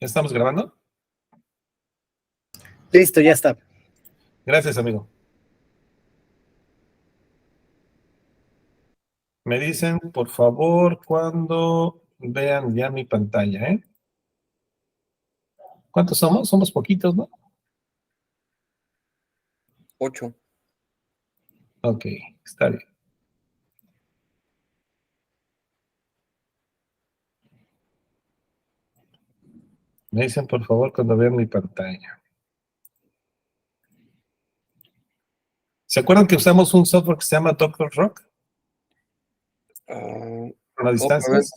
¿Ya estamos grabando? Listo, ya está. Gracias, amigo. Me dicen, por favor, cuando vean ya mi pantalla, ¿eh? ¿Cuántos somos? Somos poquitos, ¿no? 8. Ok, está bien. Me dicen, por favor, cuando vean mi pantalla. ¿Se acuerdan que usamos un software que se llama Doctor Rock? ¿Con las Otra distancias? vez,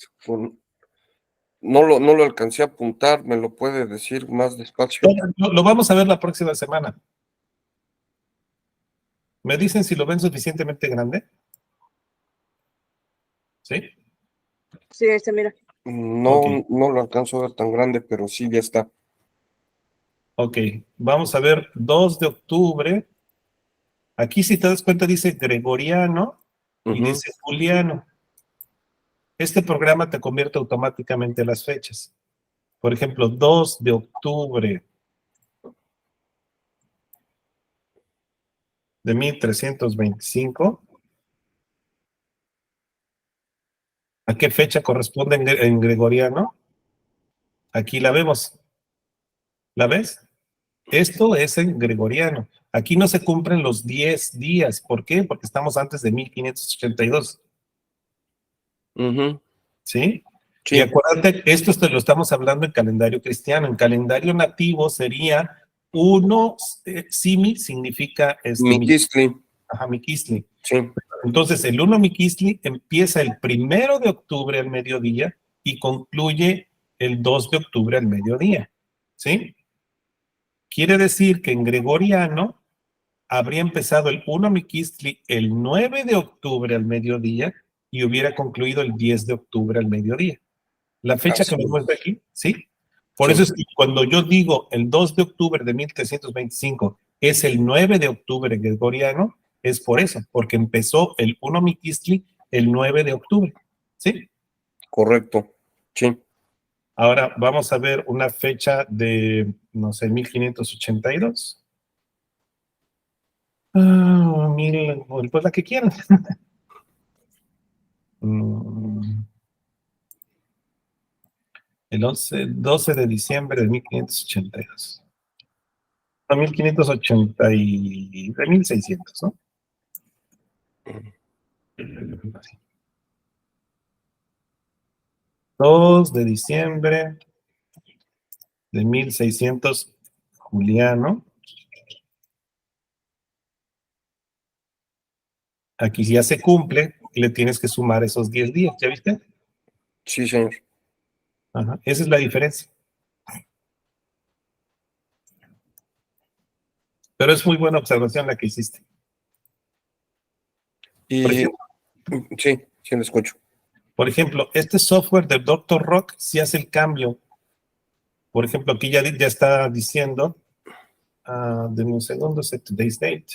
no lo alcancé a apuntar, ¿me lo puede decir más despacio? Lo vamos a ver la próxima semana. ¿Me dicen si lo ven suficientemente grande? ¿Sí? Sí, se mira. No, Ok. no lo alcanzo a ver tan grande, pero sí, ya está. Ok, vamos a ver 2 de octubre. Aquí, si te das cuenta, dice gregoriano y Ujú. dice juliano. Este programa te convierte automáticamente las fechas. Por ejemplo, 2 de octubre de 1325. ¿A qué fecha corresponde en gregoriano? Aquí la vemos. ¿La ves? Esto es en gregoriano. Aquí no se cumplen los 10 días. ¿Por qué? Porque estamos antes de 1582. Ujú. ¿Sí? Y Sí, acuérdate, esto te lo estamos hablando en calendario cristiano. En calendario nativo sería uno, simi significa Miquistli, ajá, Miquistli. sí, Entonces, el 1 Miquistli empieza el 1 de octubre al mediodía y concluye el 2 de octubre al mediodía. ¿Sí? Quiere decir que en gregoriano habría empezado el 1 Miquistli el 9 de octubre al mediodía y hubiera concluido el 10 de octubre al mediodía. La fecha que así me es. muestra aquí, ¿sí? Por eso Sí, es que cuando yo digo el 2 de octubre de 1325 es el 9 de octubre gregoriano, es por eso, porque empezó el 1 Miquistli el 9 de octubre, ¿sí? correcto. Sí, Ahora vamos a ver una fecha de, no sé, 1582. Pues la que quieran. El 12 de diciembre de 1582. A 1580 y de 1600, ¿no? 2 de diciembre de 1600, Juliano. Aquí ya se cumple, le tienes que sumar esos 10 días, ¿ya viste? sí, señor. Ajá, esa es la diferencia. Pero es muy buena observación la que hiciste. Por Y ejemplo, sí, sí, lo escucho. este software de Doctor Rock sí hace el cambio. Por ejemplo, aquí ya está diciendo, denme un segundo, set today's date,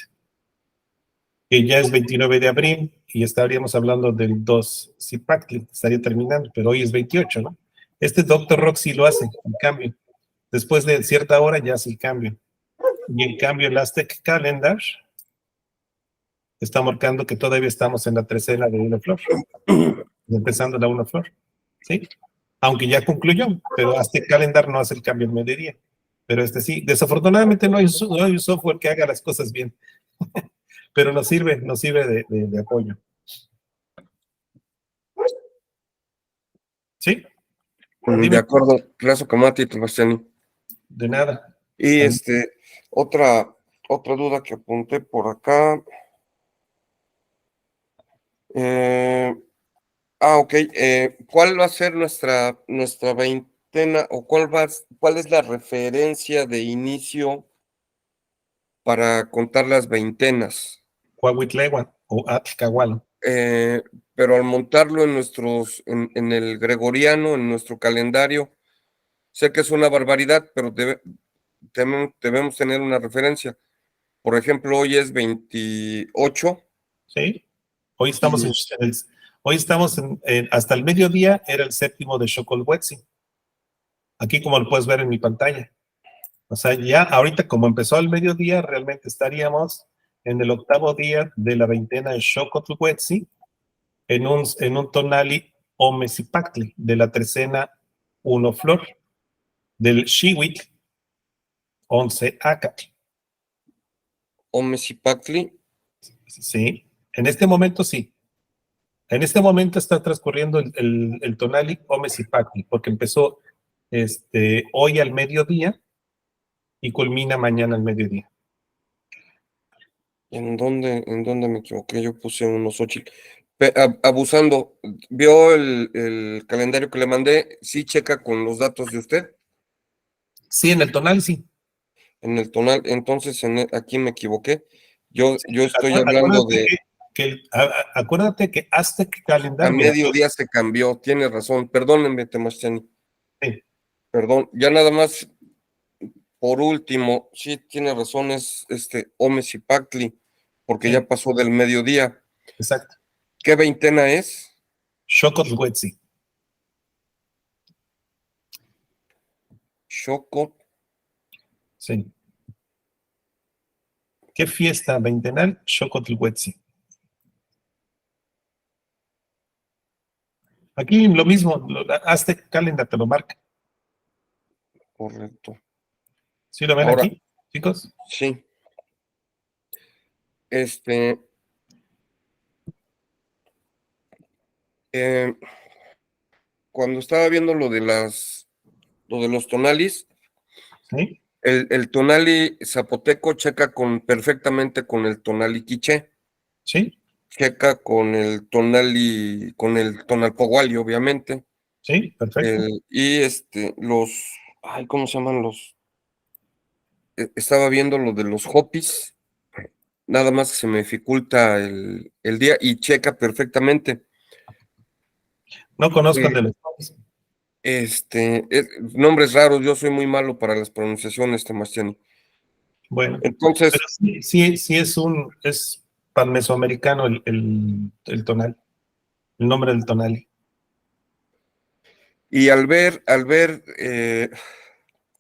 que ya es 29 de abril y estaríamos hablando del 2, sí, prácticamente estaría terminando, pero hoy es 28, ¿no? Este Doctor Rock sí lo hace, el cambio. Después de cierta hora ya hace el cambio. Y en cambio el Aztec Calendar está marcando que todavía estamos en la trecena de una flor, empezando la una flor, ¿sí? Aunque ya concluyó, pero Aztec Calendar no hace el cambio en mediodía. Pero este sí, desafortunadamente no hay un software que haga las cosas bien, pero nos sirve de apoyo. ¿Sí? De Dime, acuerdo, gracias, Camati, Sebastián. de nada. Y otra duda que apunté por acá. Eh, ok. ¿Cuál va a ser nuestra veintena o cuál es la referencia de inicio para contar las veintenas? Coahuitlewan o Atzcahualo. Pero al montarlo en el gregoriano, en nuestro calendario, sé que es una barbaridad, pero debemos tener una referencia. Por ejemplo, hoy es 28 ¿Sí? Hoy estamos y hoy estamos hasta el mediodía era el séptimo de Xocolhuetzi. Aquí como lo puedes ver en mi pantalla. O sea, ya ahorita como empezó el mediodía, realmente estaríamos en el 8º día de la veintena de Xocotl-Huetzli, en un tonali Omecipactli, de la trecena 1 flor, del Xihuitl 11 Acatl. Omecipactli. Sí, en este momento sí. En este momento está transcurriendo el tonali Omecipactli, porque empezó hoy al mediodía y culmina mañana al mediodía. ¿En dónde me equivoqué? Yo puse unos 8. Abusando, ¿vio el calendario que le mandé? Sí, checa con los datos de usted. Sí, en el tonal sí. En el tonal, entonces aquí me equivoqué. Yo estoy Acuérdate hablando de acuérdate que Aztec a Calendar, mira, mediodía se cambió, tiene razón. Perdónenme, Temachani. sí, Perdón, ya nada más por último, sí tiene razón, es Omecipactli, porque sí, ya pasó del mediodía. exacto. ¿Qué veintena es? Xocotl-Huetzli. Xoco. Sí. ¿Qué fiesta veintenal? Xocotl-Huetzli. Aquí lo mismo, Aztec Calendar te lo marca. Correcto. ¿Sí lo ven Ahora, aquí, chicos? sí. Este, eh, cuando estaba viendo lo de los tonalis, Sí, el tonali zapoteco checa perfectamente con el tonali quiché, sí, checa con el tonali, con el tonalpohualli, obviamente. sí, perfecto. Y ay, ¿cómo se llaman los? Estaba viendo lo de los hopis, nada más que se me dificulta el día y checa perfectamente. No conozco el Eh, de los nombres. Nombres raros, yo soy muy malo para las pronunciaciones, Temastiani. Bueno, pero Entonces, sí es panmesoamericano el tonal, el nombre del tonal. y al ver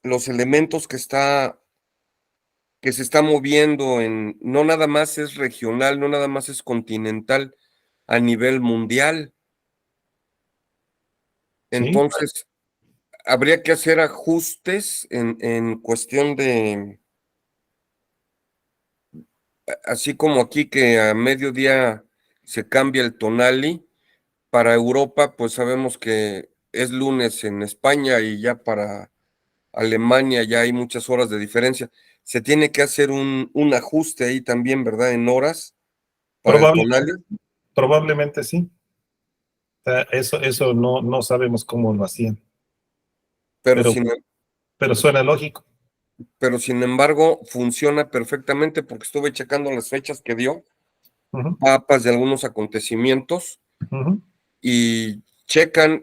los elementos que se está moviendo no nada más es regional, no nada más es continental, a nivel mundial. Sí, Entonces, habría que hacer ajustes en cuestión de, así como aquí que a mediodía se cambia el tonali, para Europa, pues sabemos que es lunes en España y ya para Alemania ya hay muchas horas de diferencia. Se tiene que hacer un ajuste ahí también, ¿verdad? En horas para el tonali, probablemente sí. O sea, eso no sabemos cómo lo hacían, pero pero, sin, pero suena lógico. pero sin embargo funciona perfectamente porque estuve checando las fechas que dio, Ujú, mapas de algunos acontecimientos ujú. y checan,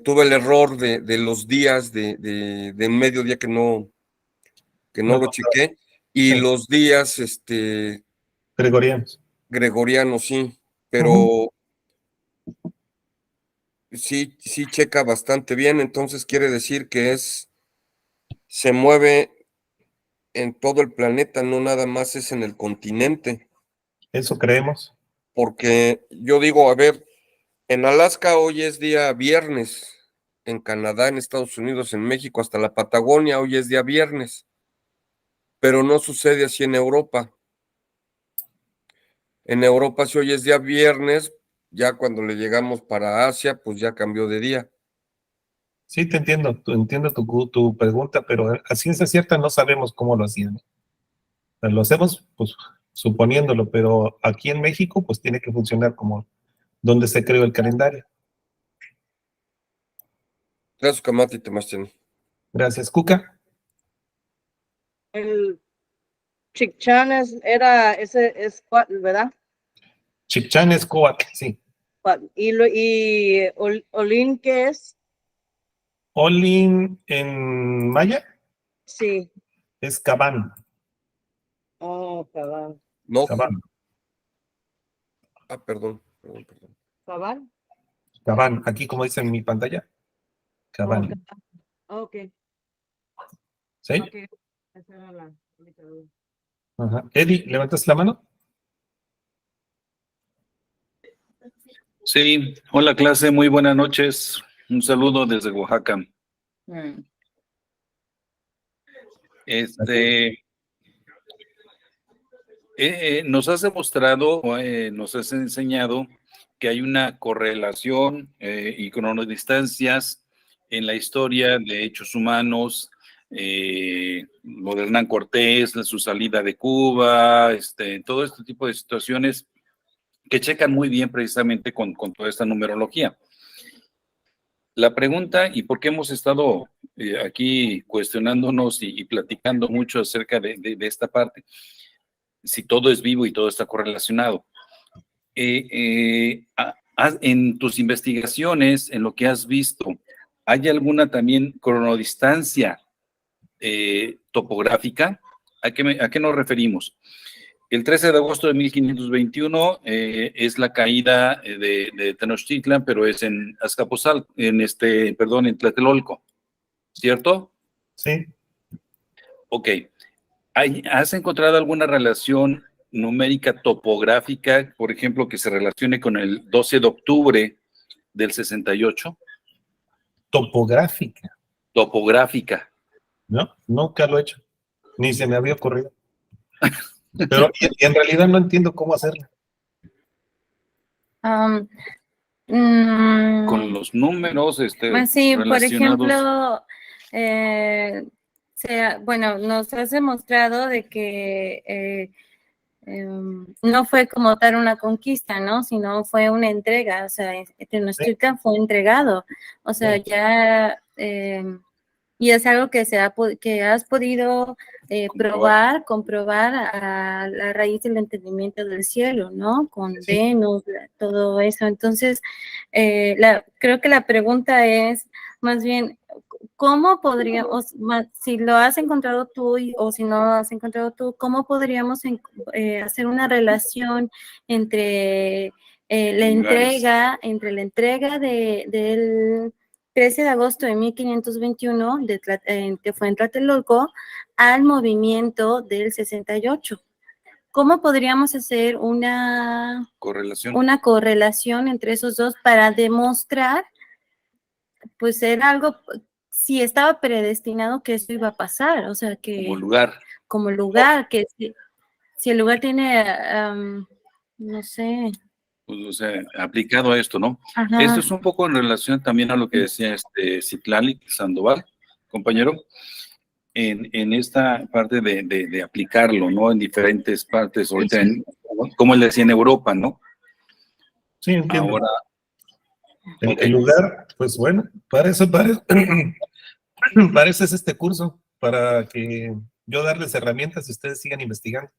tuve el error de los días de mediodía que no No lo contaba. chequé, y Sí, los días gregorianos. gregorianos, sí, Ujú. pero sí checa bastante bien, entonces quiere decir que se mueve en todo el planeta, no nada más es en el continente, Eso creemos. porque yo digo, a ver, en Alaska hoy es día viernes, en Canadá, en Estados Unidos, en México, hasta la Patagonia hoy es día viernes, pero no sucede así en Europa. En Europa si hoy es día viernes, ya cuando le llegamos para Asia, pues ya cambió de día. Sí, te entiendo, entiendo tu pregunta, pero a ciencia cierta no sabemos cómo lo hacían. O sea, lo hacemos, pues, suponiéndolo, pero aquí en México, pues, tiene que funcionar como donde se creó el calendario. Gracias, Kamati Temachtiani. Gracias, Cuca. El Chicchán es Cuatl, ¿verdad? Chicchán es Coatl, sí. Cuatl. Olín, ¿qué es? Olin en maya Sí. es Cabán. Oh, cabal. No, Cabán. perdón. ¿Cabal? Cabán. Aquí, como dice en mi pantalla, Oh, Cabán. Ok, ¿Sí? ok. Esa era la única duda. Ajá. Eddie, ¿levantas la mano? Sí, hola clase, muy buenas noches. Un saludo desde Oaxaca. Este, nos has demostrado, nos has enseñado que hay una correlación y cronodistancias en la historia de hechos humanos, lo de Hernán Cortés, su salida de Cuba, todo este tipo de situaciones que checan muy bien precisamente con toda esta numerología. La pregunta, y por qué hemos estado aquí cuestionándonos y platicando mucho acerca de esta parte, si todo es vivo y todo está correlacionado. En tus investigaciones, en lo que has visto, ¿hay alguna también cronodistancia topográfica? ¿A qué nos referimos? El 13 de agosto de 1521 es la caída de Tenochtitlan, pero es en Azcapotzalco, en Tlatelolco, ¿cierto? Sí. Ok. ¿Has encontrado alguna relación numérica topográfica, por ejemplo, que se relacione con el 12 de octubre del 68? Topográfica, Topográfica. ¿no? Nunca lo he hecho. Ni se me había ocurrido. Pero y en realidad no entiendo cómo hacerlo. Con los números Pues sí, por relacionados. ejemplo, bueno, nos has demostrado de que no fue como tal una conquista, ¿no? Sino fue una entrega, o sea, Tenochtitlan fue entregado, o sea, Sí. ya, y es algo que que has podido comprobar a la raíz del entendimiento del cielo, ¿no? Con Sí. Venus, todo eso. Entonces, creo que la pregunta es más bien, ¿cómo podríamos, si lo has encontrado tú o si no lo has encontrado tú, cómo podríamos hacer una relación entre la entrega del 13 de agosto de 1521, que fue en Tlatelolco, al movimiento del 68? ¿Cómo podríamos hacer una correlación entre esos dos para demostrar, pues era algo, si estaba predestinado que eso iba a pasar? O sea, que como lugar, que si el lugar tiene, no sé. Pues, o sea, aplicado a esto, ¿no? Ajá. Esto es un poco en relación también a lo que decía Citlali Sandoval, compañero, en esta parte de aplicarlo, ¿no? En diferentes partes, ahorita, como él decía, en Europa, ¿no? Sí, entiendo. Ahora, el lugar, pues bueno, para eso es este curso, para que yo darles herramientas y ustedes sigan investigando.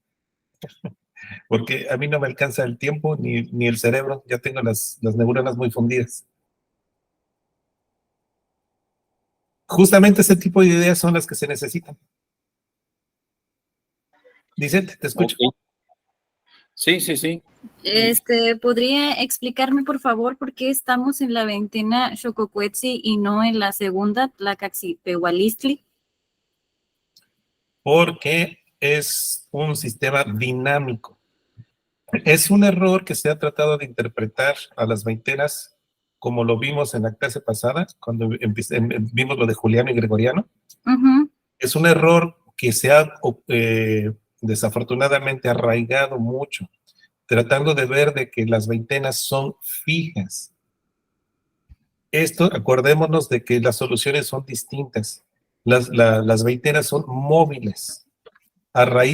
Porque a mí no me alcanza el tiempo ni el cerebro, ya tengo las neuronas muy fundidas. Justamente ese tipo de ideas son las que se necesitan. Vicente, te escucho. Okay. Sí. ¿Podría explicarme, por favor, por qué estamos en la veintena Xococuetzi y no en la segunda, Tlacaxipehualistli? Porque es un sistema dinámico. Es un error que se ha tratado de interpretar a las veintenas, como lo vimos en la clase pasada, cuando vimos lo de Juliano y Gregoriano. Uh-huh. Es un error que se ha desafortunadamente arraigado mucho, tratando de ver de que las veintenas son fijas. Esto, acordémonos de que las soluciones son distintas. Las veintenas son móviles.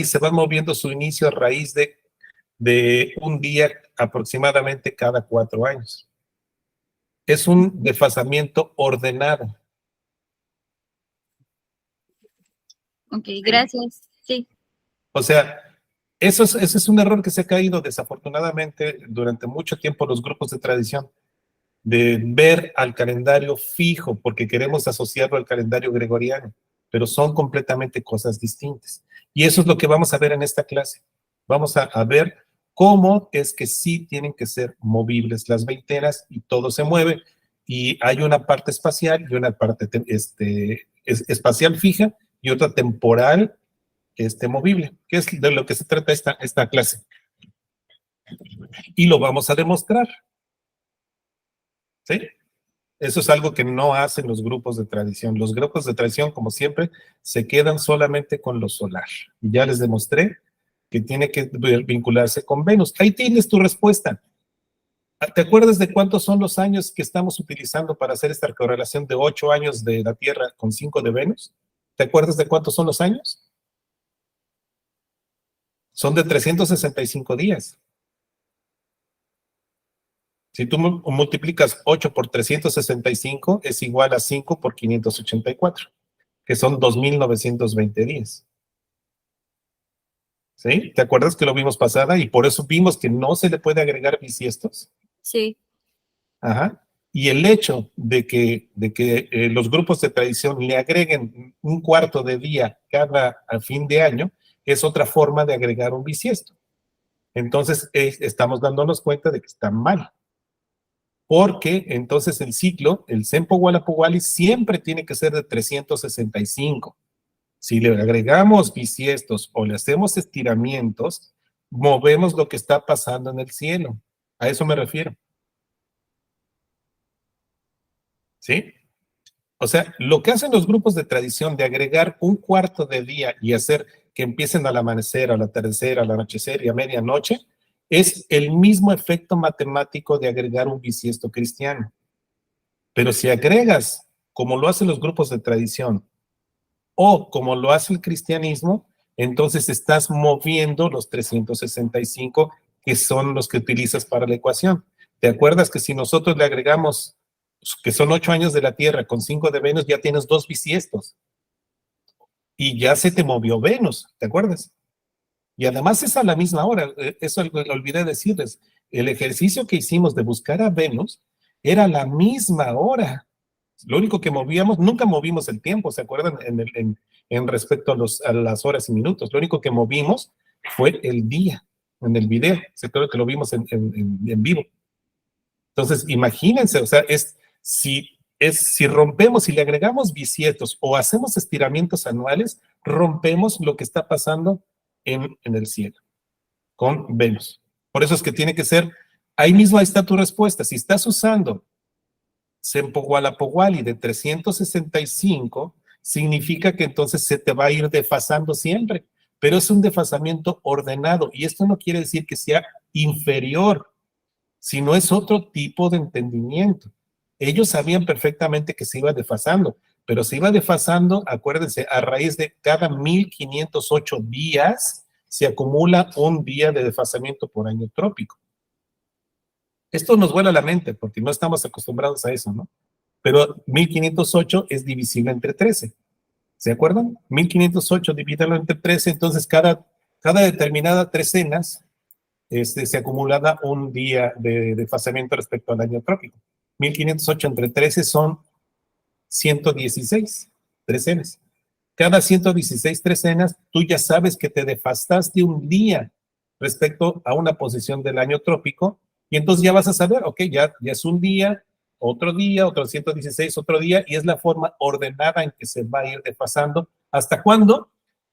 Se van moviendo su inicio a raíz de un día aproximadamente cada 4 años. Es un desfasamiento ordenado. Ok, gracias. Sí. O sea, ese es un error que se ha caído desafortunadamente durante mucho tiempo los grupos de tradición, de ver al calendario fijo porque queremos asociarlo al calendario gregoriano, pero son completamente cosas distintas. Y eso es lo que vamos a ver en esta clase. Vamos a ver cómo es que sí tienen que ser movibles las veintenas y todo se mueve. y hay una parte espacial y una parte espacial fija y otra temporal movible, que es de lo que se trata esta clase. Y lo vamos a demostrar. ¿Sí? Eso es algo que no hacen los grupos de tradición. Los grupos de tradición, como siempre, se quedan solamente con lo solar. Y ya les demostré que tiene que vincularse con Venus. Ahí tienes tu respuesta. ¿Te acuerdas de cuántos son los años que estamos utilizando para hacer esta correlación de 8 años de la Tierra con 5 de Venus? ¿Te acuerdas de cuántos son los años? Son de 365 días. Si tú multiplicas 8 por 365, es igual a 5 por 584, que son 2.920 días. ¿Sí? ¿Te acuerdas que lo vimos pasada? Y por eso vimos que no se le puede agregar bisiestos. Sí. Ajá. Y el hecho de que los grupos de tradición le agreguen un cuarto de día a fin de año es otra forma de agregar un bisiesto. Entonces, estamos dándonos cuenta de que está mal. Porque entonces el ciclo, el Sempo Gualapuguali, siempre tiene que ser de 365. Si le agregamos bisiestos o le hacemos estiramientos, movemos lo que está pasando en el cielo. A eso me refiero. ¿Sí? O sea, lo que hacen los grupos de tradición de agregar un cuarto de día y hacer que empiecen al amanecer, al atardecer, al anochecer y a medianoche, es el mismo efecto matemático de agregar un bisiesto cristiano. Pero si agregas, como lo hacen los grupos de tradición, o como lo hace el cristianismo, entonces estás moviendo los 365, que son los que utilizas para la ecuación. ¿Te acuerdas que si nosotros le agregamos, que son 8 años de la Tierra con 5 de Venus, ya tienes 2 bisiestos? Y ya se te movió Venus, ¿te acuerdas? Y además es a la misma hora, eso olvidé decirles, el ejercicio que hicimos de buscar a Venus era a la misma hora. Lo único que movíamos, nunca movimos el tiempo, ¿se acuerdan? En respecto a las horas y minutos, lo único que movimos fue el día en el video, se creo que lo vimos en vivo. Entonces, imagínense, o sea, si rompemos, si le agregamos bisietos o hacemos estiramientos anuales, rompemos lo que está pasando en el cielo, con Venus. Por eso es que tiene que ser, ahí mismo ahí está tu respuesta. Si estás usando Sempo Gualapuguali de 365, significa que entonces se te va a ir desfasando siempre, pero es un desfasamiento ordenado, y esto no quiere decir que sea inferior, sino es otro tipo de entendimiento. Ellos sabían perfectamente que se iba desfasando, pero se iba desfasando, acuérdense, a raíz de cada 1508 días se acumula un día de desfasamiento por año trópico. Esto nos vuela la mente porque no estamos acostumbrados a eso, ¿no? Pero 1508 es divisible entre 13. ¿Se acuerdan? 1508 divídalo entre 13, entonces cada determinada trecenas se acumulaba un día de desfasamiento respecto al año trópico. 1508 entre 13 son 116 trecenas. Cada 116 trecenas, tú ya sabes que te desfasaste un día respecto a una posición del año trópico, y entonces ya vas a saber, ok, ya es un día, otro 116, otro día, y es la forma ordenada en que se va a ir desfasando. ¿Hasta cuándo?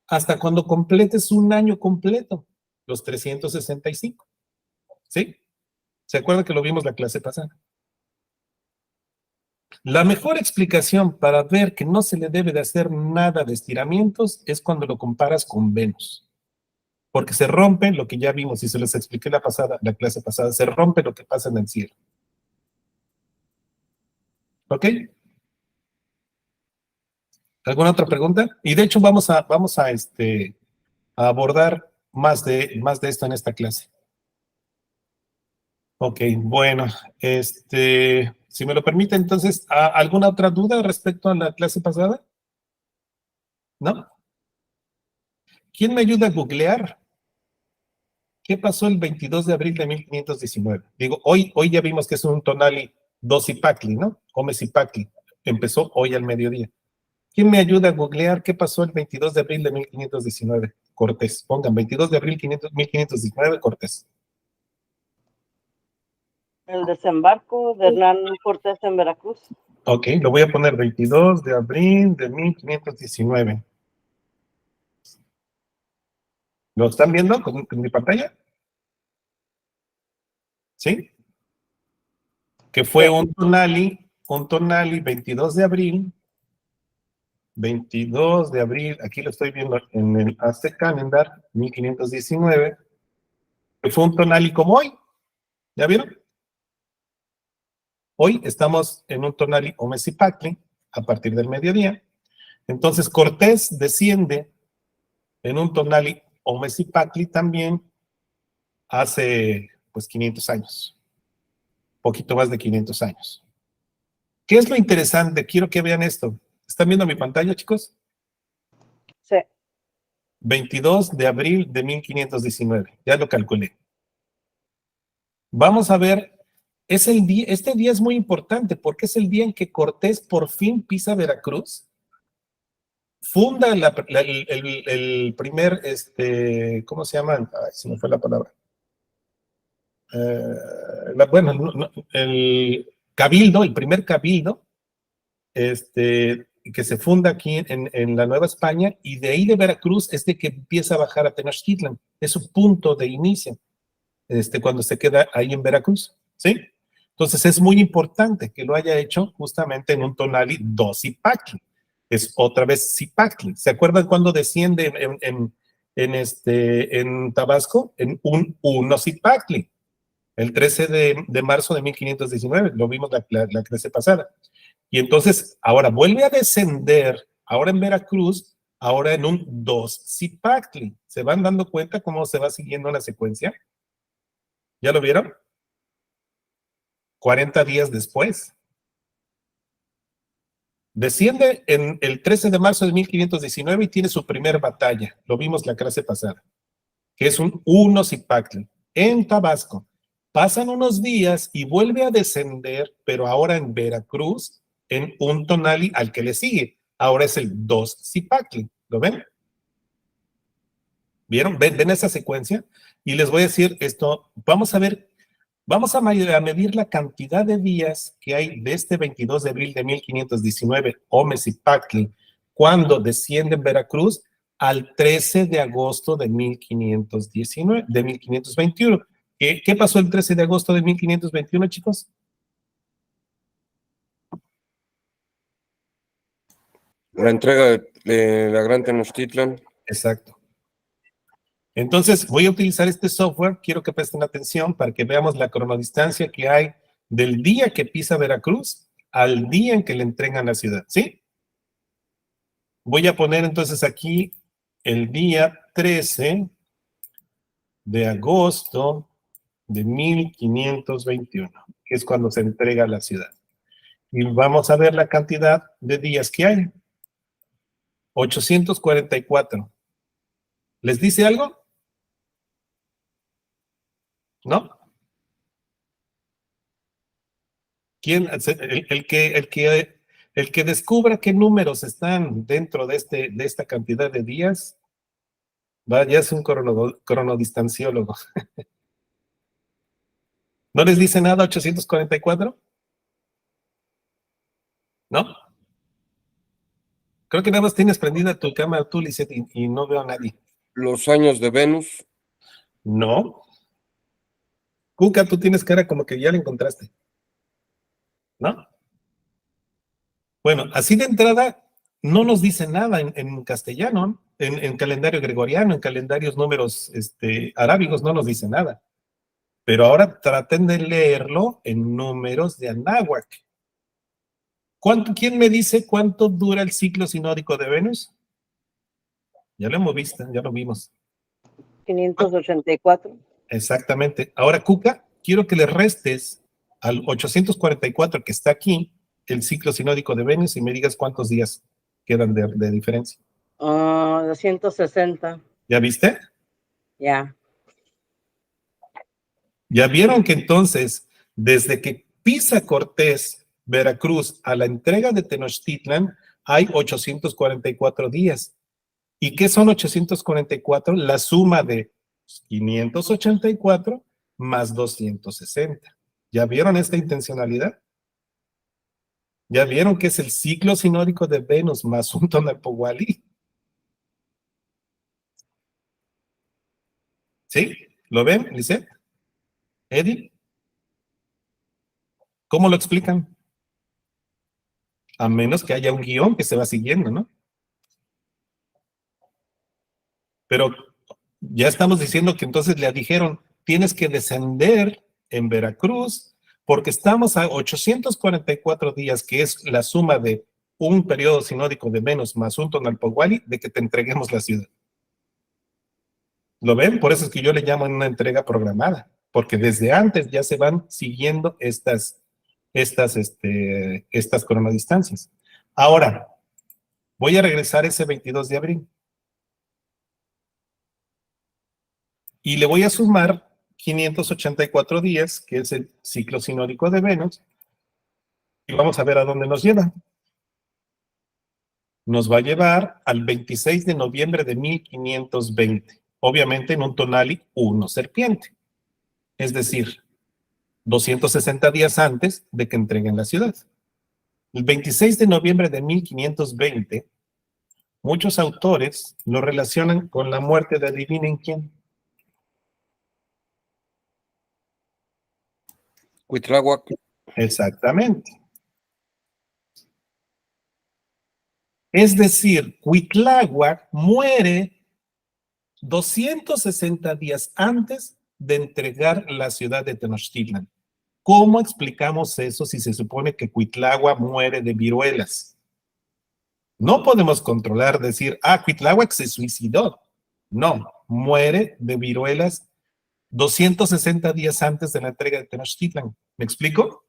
Hasta cuando completes un año completo, los 365. ¿Sí? ¿Se acuerdan que lo vimos la clase pasada? La mejor explicación para ver que no se le debe de hacer nada de estiramientos es cuando lo comparas con Venus. Porque se rompe lo que ya vimos, y se les expliqué la clase pasada, se rompe lo que pasa en el cielo. ¿Ok? ¿Alguna otra pregunta? Y de hecho vamos a abordar más de esto en esta clase. Ok, bueno, si me lo permite, entonces, ¿alguna otra duda respecto a la clase pasada? ¿No? ¿Quién me ayuda a googlear? ¿Qué pasó el 22 de abril de 1519? Digo, hoy ya vimos que es un tonali Dosipacli, ¿no? Omesipacli. Empezó hoy al mediodía. ¿Quién me ayuda a googlear qué pasó el 22 de abril de 1519? Cortés. Pongan 22 de abril 1519, Cortés. El desembarco de Hernán Cortés en Veracruz. Ok, lo voy a poner 22 de abril de 1519. ¿Lo están viendo con mi pantalla? ¿Sí? Que fue un tonali 22 de abril, aquí lo estoy viendo en el Aztec Calendar, 1519, que fue un tonali como hoy. ¿Ya vieron? Hoy estamos en un tonali Omecipactli a partir del mediodía. Entonces Cortés desciende en un tonali Omecipactli también hace pues 500 años, poquito más de 500 años. ¿Qué es lo interesante? Quiero que vean esto. ¿Están viendo mi pantalla, chicos? Sí. 22 de abril de 1519, ya lo calculé. Vamos a ver, este día es muy importante porque es el día en que Cortés por fin pisa Veracruz, funda el primer, ¿cómo se llama? Ay, se me fue la palabra. El cabildo, el primer cabildo, que se funda aquí en la Nueva España, y de ahí de Veracruz es de que empieza a bajar a Tenochtitlan. Es su punto de inicio, cuando se queda ahí en Veracruz, ¿sí? Entonces es muy importante que lo haya hecho justamente en un tonali do Zipactli. Es otra vez Zipactli. ¿Se acuerdan cuando desciende en Tabasco? En un uno Zipactli. El 13 de marzo de 1519, lo vimos la clase pasada. Y entonces, ahora vuelve a descender, ahora en Veracruz, ahora en un 2 Zipactli. ¿Se van dando cuenta cómo se va siguiendo la secuencia? ¿Ya lo vieron? 40 días después. Desciende en el 13 de marzo de 1519 y tiene su primer batalla. Lo vimos la clase pasada, que es un 1 Zipactli en Tabasco. Pasan unos días y vuelve a descender, pero ahora en Veracruz, en un tonali al que le sigue. Ahora es el 2 Zipactli. ¿Lo ven? ¿Vieron? ¿Ven esa secuencia? Y les voy a decir esto. Vamos a medir la cantidad de días que hay de este 22 de abril de 1519, Omecipactli, cuando desciende en Veracruz, al 13 de agosto de 1521. ¿Qué pasó el 13 de agosto de 1521, chicos? La entrega de la Gran Tenochtitlan. Exacto. Entonces, voy a utilizar este software, quiero que presten atención para que veamos la cronodistancia que hay del día que pisa Veracruz al día en que le entregan la ciudad, ¿sí? Voy a poner entonces aquí el día 13 de agosto de 1521, que es cuando se entrega la ciudad. Y vamos a ver la cantidad de días que hay. 844. ¿Les dice algo? ¿No? ¿Quién? El que descubra qué números están dentro de esta cantidad de días, ya es un cronodistanciólogo. ¿No les dice nada 844? ¿No? Creo que nada más tienes prendida tu cámara tú, Lisette, y no veo a nadie. Los años de Venus. No. Cuca, tú tienes cara como que ya la encontraste. ¿No? Bueno, así de entrada, no nos dice nada en castellano, en calendario gregoriano, en calendarios números arábigos, no nos dice nada. Pero ahora traten de leerlo en números de Anáhuac. ¿Quién me dice cuánto dura el ciclo sinódico de Venus? Ya lo hemos visto, ya lo vimos. 584. Exactamente. Ahora, Cuca, quiero que le restes al 844 que está aquí, el ciclo sinódico de Venus, y me digas cuántos días quedan de diferencia. 260. ¿Ya viste? Ya. Ya vieron que entonces, desde que pisa Cortés Veracruz a la entrega de Tenochtitlan, hay 844 días. ¿Y qué son 844? La suma de 584 más 260. ¿Ya vieron esta intencionalidad? ¿Ya vieron que es el ciclo sinódico de Venus más un Tonalpohualli? ¿Sí? ¿Lo ven, Lisette? ¿Eddie? ¿Cómo lo explican? A menos que haya un guión que se va siguiendo, ¿no? Pero ya estamos diciendo que entonces le dijeron, tienes que descender en Veracruz, porque estamos a 844 días, que es la suma de un periodo sinódico de Venus más un Tonalpohualli, de que te entreguemos la ciudad. ¿Lo ven? Por eso es que yo le llamo una entrega programada, porque desde antes ya se van siguiendo estas cronodistancias. Ahora, voy a regresar ese 22 de abril. Y le voy a sumar 584 días, que es el ciclo sinódico de Venus, y vamos a ver a dónde nos lleva. Nos va a llevar al 26 de noviembre de 1520, obviamente en un tonali 1 serpiente, es decir, 260 días antes de que entreguen la ciudad. El 26 de noviembre de 1520, muchos autores lo relacionan con la muerte de adivinen quién. Cuitláhuac. Exactamente. Es decir, Cuitláhuac muere 260 días antes de entregar la ciudad de Tenochtitlan. ¿Cómo explicamos eso si se supone que Cuitláhuac muere de viruelas? No podemos controlar, decir, Cuitláhuac se suicidó. No, muere de viruelas 260 días antes de la entrega de Tenochtitlan. ¿Me explico?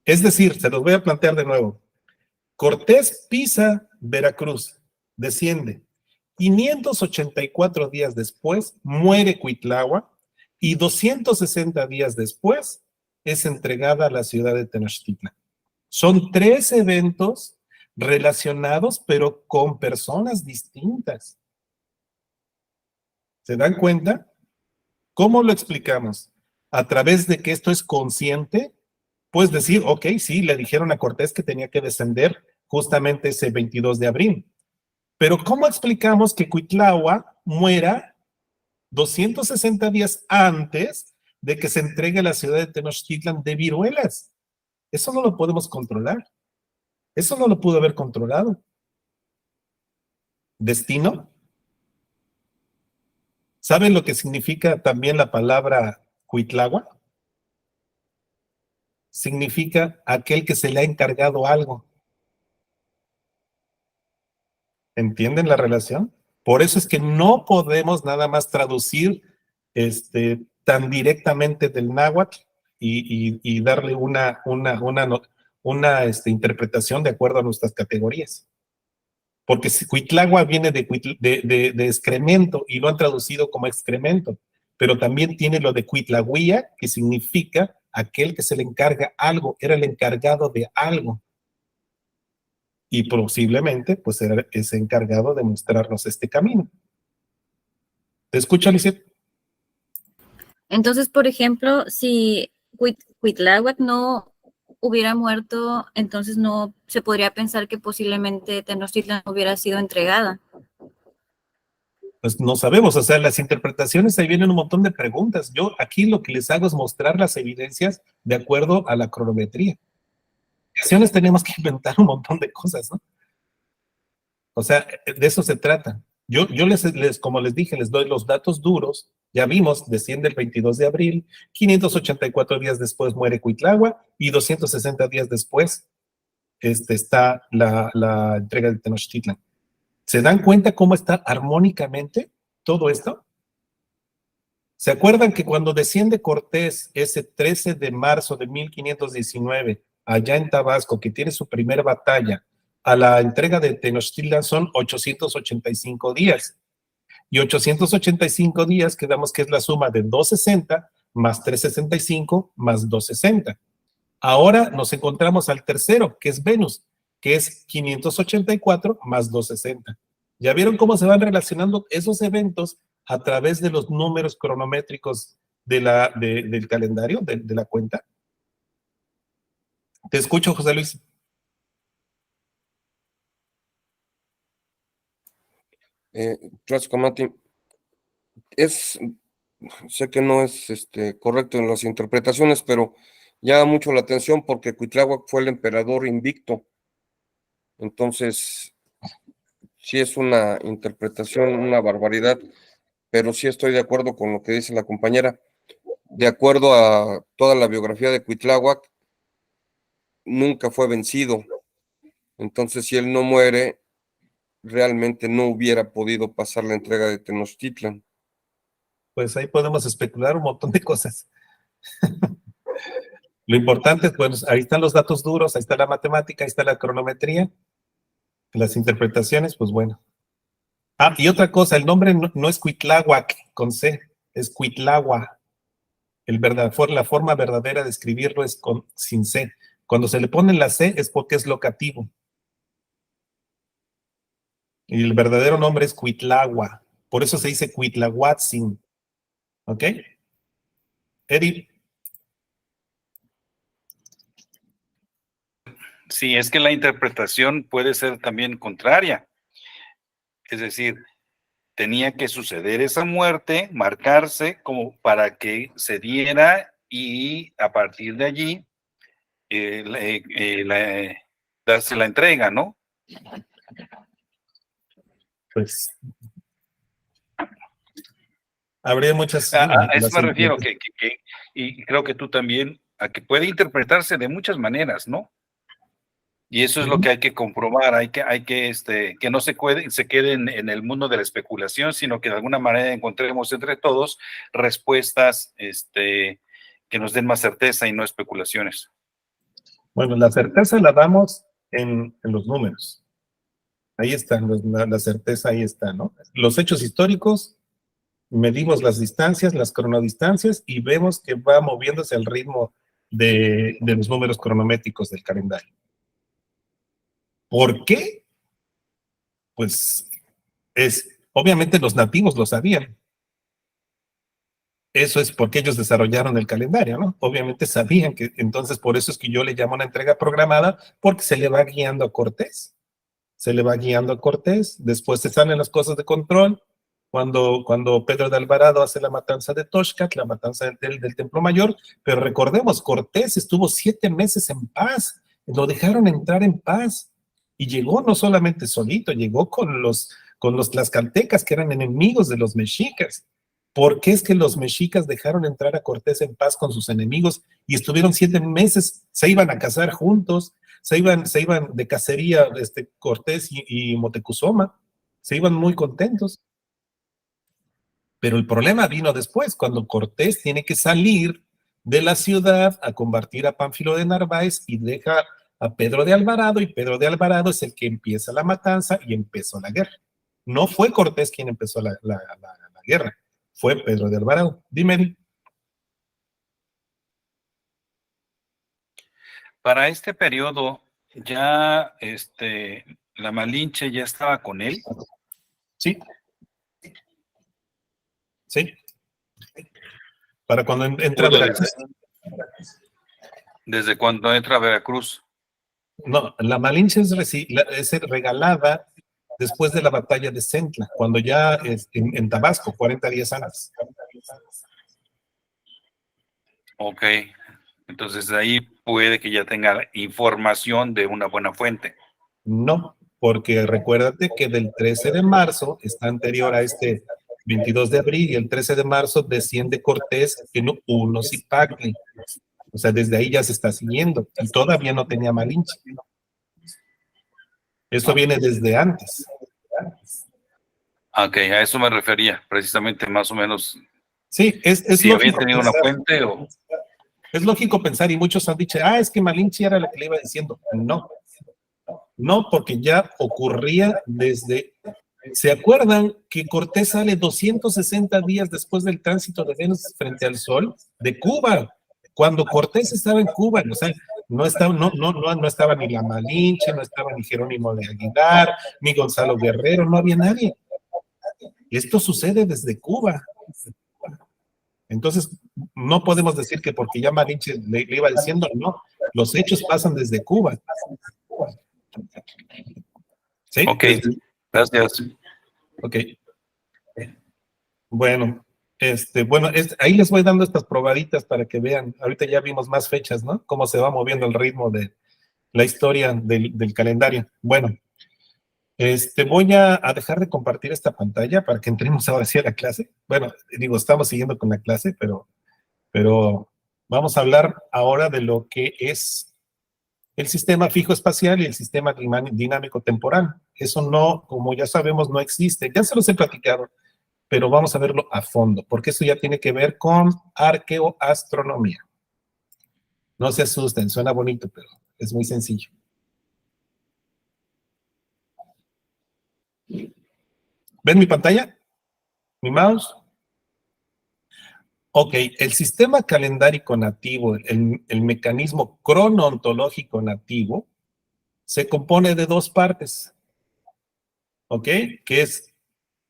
Es decir, se los voy a plantear de nuevo. Cortés pisa Veracruz, desciende. 584 días después muere Cuitláhuac y 260 días después es entregada a la ciudad de Tenochtitlan. Son 3 eventos relacionados, pero con personas distintas. ¿Se dan cuenta? ¿Cómo lo explicamos? A través de que esto es consciente. Puedes decir, ok, sí, le dijeron a Cortés que tenía que descender justamente ese 22 de abril. Pero ¿cómo explicamos que Cuitláhuac muera 260 días antes de que se entregue a la ciudad de Tenochtitlan de viruelas? Eso no lo podemos controlar. Eso no lo pudo haber controlado. ¿Destino? ¿Saben lo que significa también la palabra Cuitláhuac? Significa aquel que se le ha encargado algo. ¿Entienden la relación? Por eso es que no podemos nada más traducir tan directamente del náhuatl y darle una interpretación de acuerdo a nuestras categorías. Porque si Cuitláhuac viene de excremento y lo han traducido como excremento, pero también tiene lo de Cuitlahuia, que significa aquel que se le encarga algo, era el encargado de algo. Y posiblemente, pues, era ese encargado de mostrarnos este camino. ¿Te escucha, Lisette? Entonces, por ejemplo, si Cuitláhuac no hubiera muerto, entonces no se podría pensar que posiblemente Tenochtitlan hubiera sido entregada. Pues no sabemos, o sea, las interpretaciones, ahí vienen un montón de preguntas. Yo aquí lo que les hago es mostrar las evidencias de acuerdo a la cronometría. En ocasiones tenemos que inventar un montón de cosas, ¿no? O sea, de eso se trata. Yo como les dije, les doy los datos duros. Ya vimos, desciende el 22 de abril, 584 días después muere Cuitláhuac y 260 días después está la entrega de Tenochtitlan. ¿Se dan cuenta cómo está armónicamente todo esto? ¿Se acuerdan que cuando desciende Cortés ese 13 de marzo de 1519 allá en Tabasco, que tiene su primera batalla, a la entrega de Tenochtitlan son 885 días? Y 885 días quedamos que es la suma de 260 más 365 más 260. Ahora nos encontramos al tercero, que es Venus, que es 584 más 260. ¿Ya vieron cómo se van relacionando esos eventos a través de los números cronométricos del calendario, de la cuenta? Te escucho, José Luis. Clásico Mati, sé que no es correcto en las interpretaciones, pero llama mucho la atención porque Cuitláhuac fue el emperador invicto. Entonces, sí es una interpretación, una barbaridad, pero sí estoy de acuerdo con lo que dice la compañera. De acuerdo a toda la biografía de Cuitláhuac, nunca fue vencido. Entonces, si él no muere, realmente no hubiera podido pasar la entrega de Tenochtitlan. Pues ahí podemos especular un montón de cosas. Lo importante es, bueno, ahí están los datos duros, ahí está la matemática, ahí está la cronometría, las interpretaciones, pues bueno. Ah, y otra cosa, el nombre no es Cuitláhuac con C, es Cuitlahua. La forma verdadera de escribirlo es sin C. Cuando se le pone la C es porque es locativo. Y el verdadero nombre es Cuitlahua. Por eso se dice Cuitlahuatzin. ¿Ok? Eddie. Sí, es que la interpretación puede ser también contraria. Es decir, tenía que suceder esa muerte, marcarse como para que se diera y a partir de allí darse la entrega, ¿no? Pues habría muchas... A eso me refiero, y creo que tú también, a que puede interpretarse de muchas maneras, ¿no? Y eso es lo que hay que comprobar, hay que no se quede en el mundo de la especulación, sino que de alguna manera encontremos entre todos respuestas que nos den más certeza y no especulaciones. Bueno, la certeza la damos en los números. Ahí está, la certeza ahí está, ¿no? Los hechos históricos, medimos las distancias, las cronodistancias, y vemos que va moviéndose al ritmo de los números cronométricos del calendario. ¿Por qué? Pues obviamente los nativos lo sabían. Eso es porque ellos desarrollaron el calendario, ¿no? Obviamente sabían que, entonces por eso es que yo le llamo una entrega programada, porque se le va guiando a Cortés. Se le va guiando a Cortés, después se salen las cosas de control, cuando Pedro de Alvarado hace la matanza de Toxtlac, la matanza del Templo Mayor, pero recordemos, Cortés estuvo 7 meses en paz, lo dejaron entrar en paz, y llegó no solamente solito, llegó con los tlaxcaltecas que eran enemigos de los mexicas. ¿Por qué es que los mexicas dejaron entrar a Cortés en paz con sus enemigos y estuvieron 7 meses, se iban a casar juntos, se iban de cacería Cortés y Moctezuma, se iban muy contentos? Pero el problema vino después, cuando Cortés tiene que salir de la ciudad a combatir a Pánfilo de Narváez y deja a Pedro de Alvarado, y Pedro de Alvarado es el que empieza la matanza y empezó la guerra. No fue Cortés quien empezó la guerra, fue Pedro de Alvarado. Dime, Eddie. Para este periodo, ya la Malinche ya estaba con él. Sí. Sí. Para cuando entra Veracruz. Desde cuando entra a Veracruz. No, la Malinche es regalada después de la batalla de Centla, cuando ya en Tabasco, 40 días antes. Ok, entonces de ahí puede que ya tenga información de una buena fuente. No, porque recuérdate que del 13 de marzo está anterior a 22 de abril, y el 13 de marzo desciende Cortés en Unocipactli. O sea, desde ahí ya se está siguiendo, y todavía no tenía Malinche. Esto viene desde antes. Ok, a eso me refería, precisamente, más o menos. Sí, es si había lógico tenido una pensar, fuente o... Es lógico pensar, y muchos han dicho, es que Malinche era la que le iba diciendo. No, porque ya ocurría desde... ¿Se acuerdan que Cortés sale 260 días después del tránsito de Venus frente al Sol de Cuba? Cuando Cortés estaba en Cuba, o sea, no estaba ni la Malinche, no estaba ni Jerónimo de Aguilar, ni Gonzalo Guerrero, no había nadie. Esto sucede desde Cuba. Entonces, no podemos decir que porque ya Malinche le iba diciendo, no, los hechos pasan desde Cuba. ¿Sí? Ok, gracias. Ok. Bueno, ahí les voy dando estas probaditas para que vean. Ahorita ya vimos más fechas, ¿no? Cómo se va moviendo el ritmo de la historia del calendario. Bueno, voy a dejar de compartir esta pantalla para que entremos ahora sí a la clase. Bueno, digo, estamos siguiendo con la clase, pero vamos a hablar ahora de lo que es el sistema fijo espacial y el sistema dinámico temporal. Eso no, como ya sabemos, no existe. Ya se los he platicado, pero vamos a verlo a fondo, porque eso ya tiene que ver con arqueoastronomía. No se asusten, suena bonito, pero es muy sencillo. ¿Ven mi pantalla? ¿Mi mouse? Ok, el sistema calendárico nativo, el mecanismo cronoontológico nativo, se compone de dos partes, ¿ok? Que es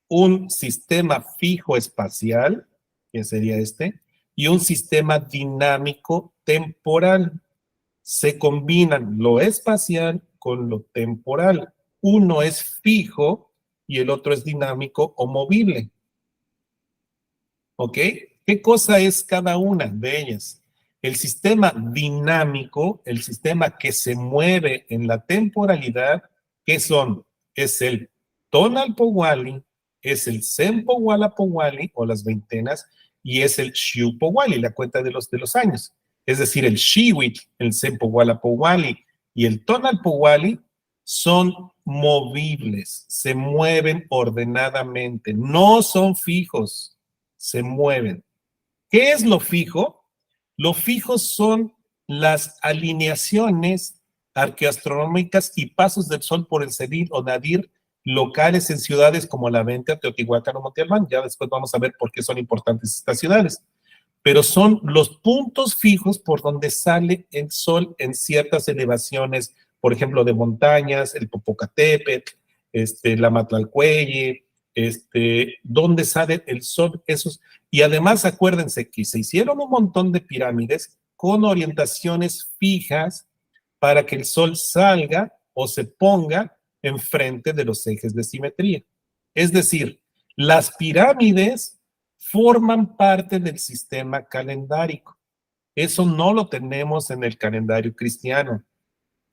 un sistema fijo espacial, que sería y un sistema dinámico temporal. Se combinan lo espacial con lo temporal. Uno es fijo y el otro es dinámico o movible. ¿Ok? ¿Qué cosa es cada una de ellas? El sistema dinámico, el sistema que se mueve en la temporalidad, ¿qué son? Es el Tonalpowali, es el Sempowalapowali o las veintenas, y es el Xiupowali, la cuenta de los años. Es decir, el Xiwit, el Sempowalapowali y el Tonalpowali son movibles, se mueven ordenadamente, no son fijos, se mueven. ¿Qué es lo fijo? Lo fijo son las alineaciones arqueoastronómicas y pasos del sol por el cenit o nadir locales en ciudades como La Venta, Teotihuacán o Monte Albán. Ya después vamos a ver por qué son importantes estas ciudades. Pero son los puntos fijos por donde sale el sol en ciertas elevaciones, por ejemplo, de montañas, el Popocatépetl, la Matlalcueye, donde sale el sol, esos. Y además acuérdense que se hicieron un montón de pirámides con orientaciones fijas para que el sol salga o se ponga enfrente de los ejes de simetría. Es decir, las pirámides forman parte del sistema calendárico. Eso no lo tenemos en el calendario cristiano.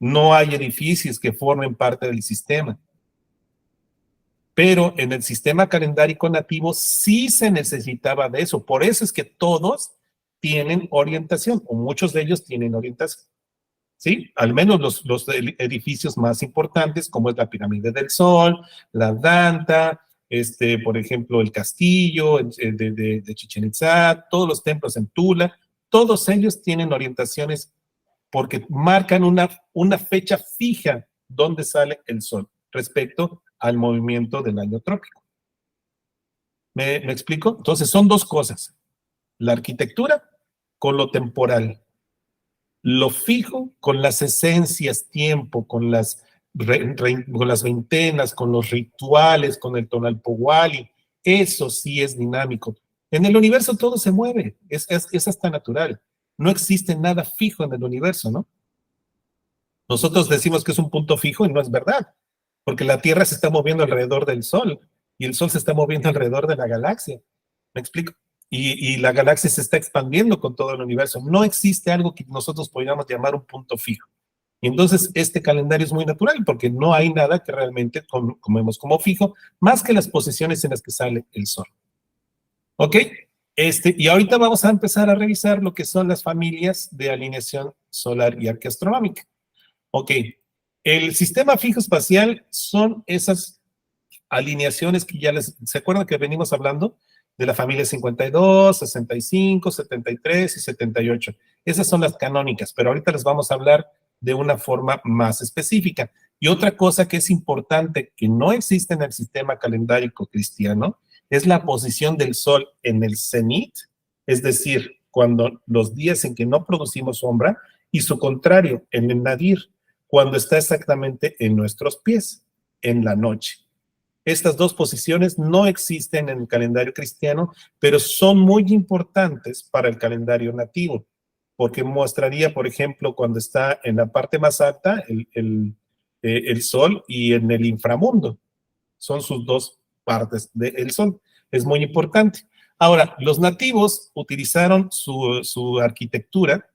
No hay edificios que formen parte del sistema. Pero en el sistema calendárico nativo sí se necesitaba de eso. Por eso es que todos tienen orientación, o muchos de ellos tienen orientación. ¿Sí? Al menos los edificios más importantes, como es la Pirámide del Sol, la Danta, por ejemplo, el castillo de Chichén Itzá, todos los templos en Tula, todos ellos tienen orientaciones porque marcan una fecha fija donde sale el sol respecto al movimiento del año trópico. ¿Me explico? Entonces son dos cosas, la arquitectura con lo temporal, lo fijo con las esencias, tiempo, con las veintenas, con los rituales, con el Tonalpowali, eso sí es dinámico. En el universo todo se mueve, es hasta natural. No existe nada fijo en el universo, ¿no? Nosotros decimos que es un punto fijo y no es verdad, porque la Tierra se está moviendo alrededor del Sol y el Sol se está moviendo alrededor de la galaxia. ¿Me explico? Y la galaxia se está expandiendo con todo el universo. No existe algo que nosotros podríamos llamar un punto fijo. Y entonces este calendario es muy natural porque no hay nada que realmente comemos como fijo, más que las posiciones en las que sale el Sol. ¿Ok? Y ahorita vamos a empezar a revisar lo que son las familias de alineación solar y arqueastronómica. Ok, el sistema fijo espacial son esas alineaciones que ¿se acuerdan que venimos hablando? De la familia 52, 65, 73 y 78. Esas son las canónicas, pero ahorita les vamos a hablar de una forma más específica. Y otra cosa que es importante, que no existe en el sistema calendárico cristiano, es la posición del Sol en el cenit, es decir, cuando los días en que no producimos sombra, y su contrario, en el nadir, cuando está exactamente en nuestros pies, en la noche. Estas dos posiciones no existen en el calendario cristiano, pero son muy importantes para el calendario nativo, porque mostraría, por ejemplo, cuando está en la parte más alta, el sol, y en el inframundo. Son sus dos partes del sol. Es muy importante. Ahora, los nativos utilizaron su arquitectura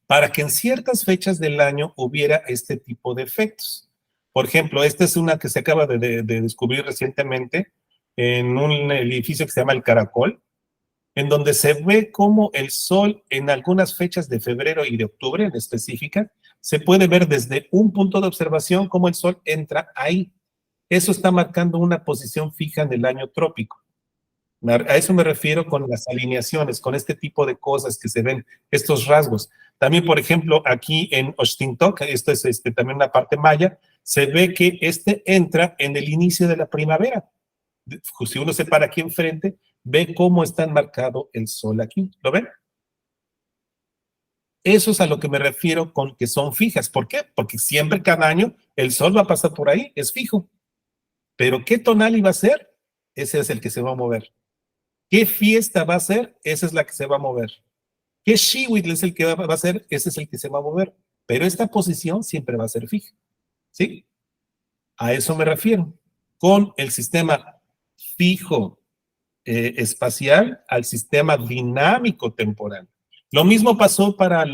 para que en ciertas fechas del año hubiera este tipo de efectos. Por ejemplo, esta es una que se acaba de descubrir recientemente en un edificio que se llama El Caracol, en donde se ve cómo el sol en algunas fechas de febrero y de octubre en específica, se puede ver desde un punto de observación cómo el sol entra ahí. Eso está marcando una posición fija en el año trópico. A eso me refiero con las alineaciones, con este tipo de cosas que se ven, estos rasgos. También, por ejemplo, aquí en Oxtintoc, esto es también una parte maya, se ve que entra en el inicio de la primavera. Si uno se para aquí enfrente, ve cómo está marcado el sol aquí. ¿Lo ven? Eso es a lo que me refiero con que son fijas. ¿Por qué? Porque siempre, cada año, el sol va a pasar por ahí, es fijo. Pero ¿qué tonal iba a ser? Ese es el que se va a mover. ¿Qué fiesta va a ser? Esa es la que se va a mover. ¿Qué shiwit es el que va a ser? Ese es el que se va a mover. Pero esta posición siempre va a ser fija. ¿Sí? A eso me refiero. Con el sistema fijo espacial al sistema dinámico temporal. Lo mismo pasó para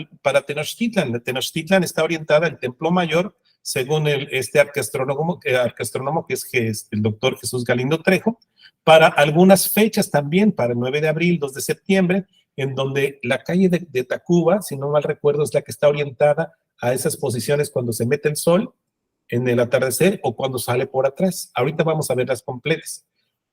Tenochtitlan. Tenochtitlan está orientada al Templo Mayor, según este arqueastrónomo que es el doctor Jesús Galindo Trejo, para algunas fechas también, para el 9 de abril, 2 de septiembre, en donde la calle de Tacuba, si no mal recuerdo, es la que está orientada a esas posiciones cuando se mete el sol en el atardecer o cuando sale por atrás. Ahorita vamos a ver las completas.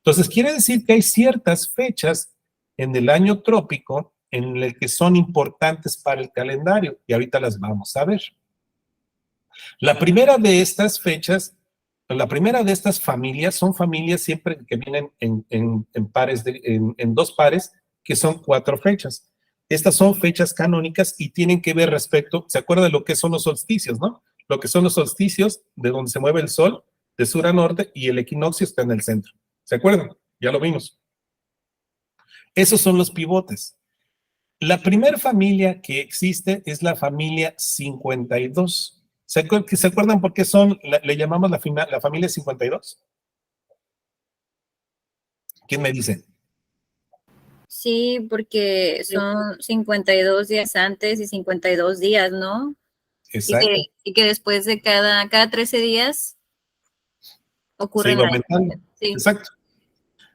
Entonces, quiere decir que hay ciertas fechas en el año trópico en el que son importantes para el calendario, y ahorita las vamos a ver. La primera de estas fechas, la primera de estas familias, son familias siempre que vienen en pares, en dos pares, que son 4 fechas. Estas son fechas canónicas y tienen que ver respecto, ¿se acuerdan de lo que son los solsticios, no? Lo que son los solsticios, de donde se mueve el sol, de sur a norte, y el equinoccio está en el centro. ¿Se acuerdan? Ya lo vimos. Esos son los pivotes. La primera familia que existe es la familia 52. ¿Se acuerdan por qué le llamamos la familia 52? ¿Quién me dice? Sí, porque son 52 días antes y 52 días, ¿no? Exacto. Y que después de cada 13 días ocurren. Se iba aumentando. Sí. Exacto.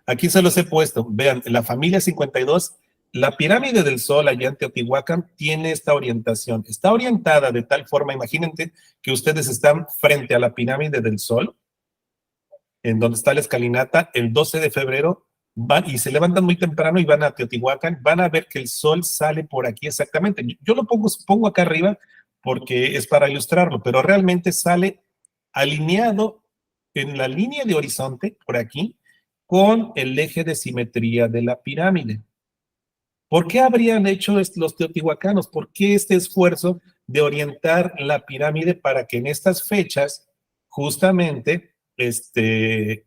Aquí se los he puesto. Vean, la familia 52, la pirámide del Sol allá en Teotihuacán tiene esta orientación. Está orientada de tal forma, imagínense que ustedes están frente a la pirámide del Sol, en donde está la escalinata, el 12 de febrero, van y se levantan muy temprano y van a Teotihuacán, van a ver que el sol sale por aquí exactamente. Yo lo pongo acá arriba porque es para ilustrarlo, pero realmente sale alineado en la línea de horizonte, por aquí, con el eje de simetría de la pirámide. ¿Por qué habrían hecho los teotihuacanos? ¿Por qué este esfuerzo de orientar la pirámide para que en estas fechas justamente el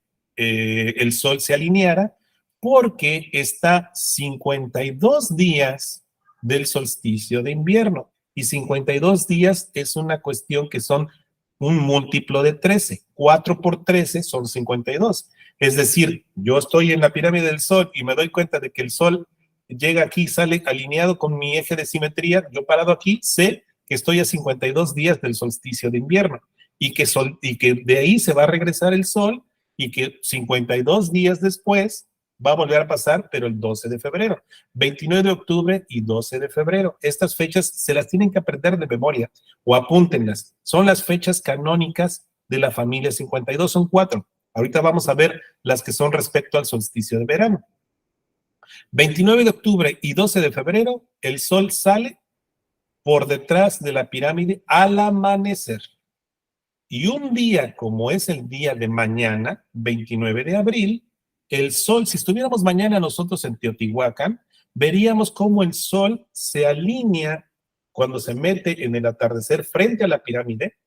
sol se alineara? Porque está 52 días del solsticio de invierno, y 52 días es una cuestión que son un múltiplo de 13. 4 por 13 son 52. Es decir, yo estoy en la pirámide del sol y me doy cuenta de que el sol llega aquí, sale alineado con mi eje de simetría. Yo parado aquí sé que estoy a 52 días del solsticio de invierno, y que de ahí se va a regresar el sol, y que 52 días después va a volver a pasar, pero el 12 de febrero, 29 de octubre y 12 de febrero. Estas fechas se las tienen que aprender de memoria o apúntenlas. Son las fechas canónicas de la familia 52, son 4. Ahorita vamos a ver las que son respecto al solsticio de verano. 29 de octubre y 12 de febrero, el sol sale por detrás de la pirámide al amanecer. Y un día como es el día de mañana, 29 de abril, el sol, si estuviéramos mañana nosotros en Teotihuacán, veríamos cómo el sol se alinea cuando se mete en el atardecer frente a la pirámide,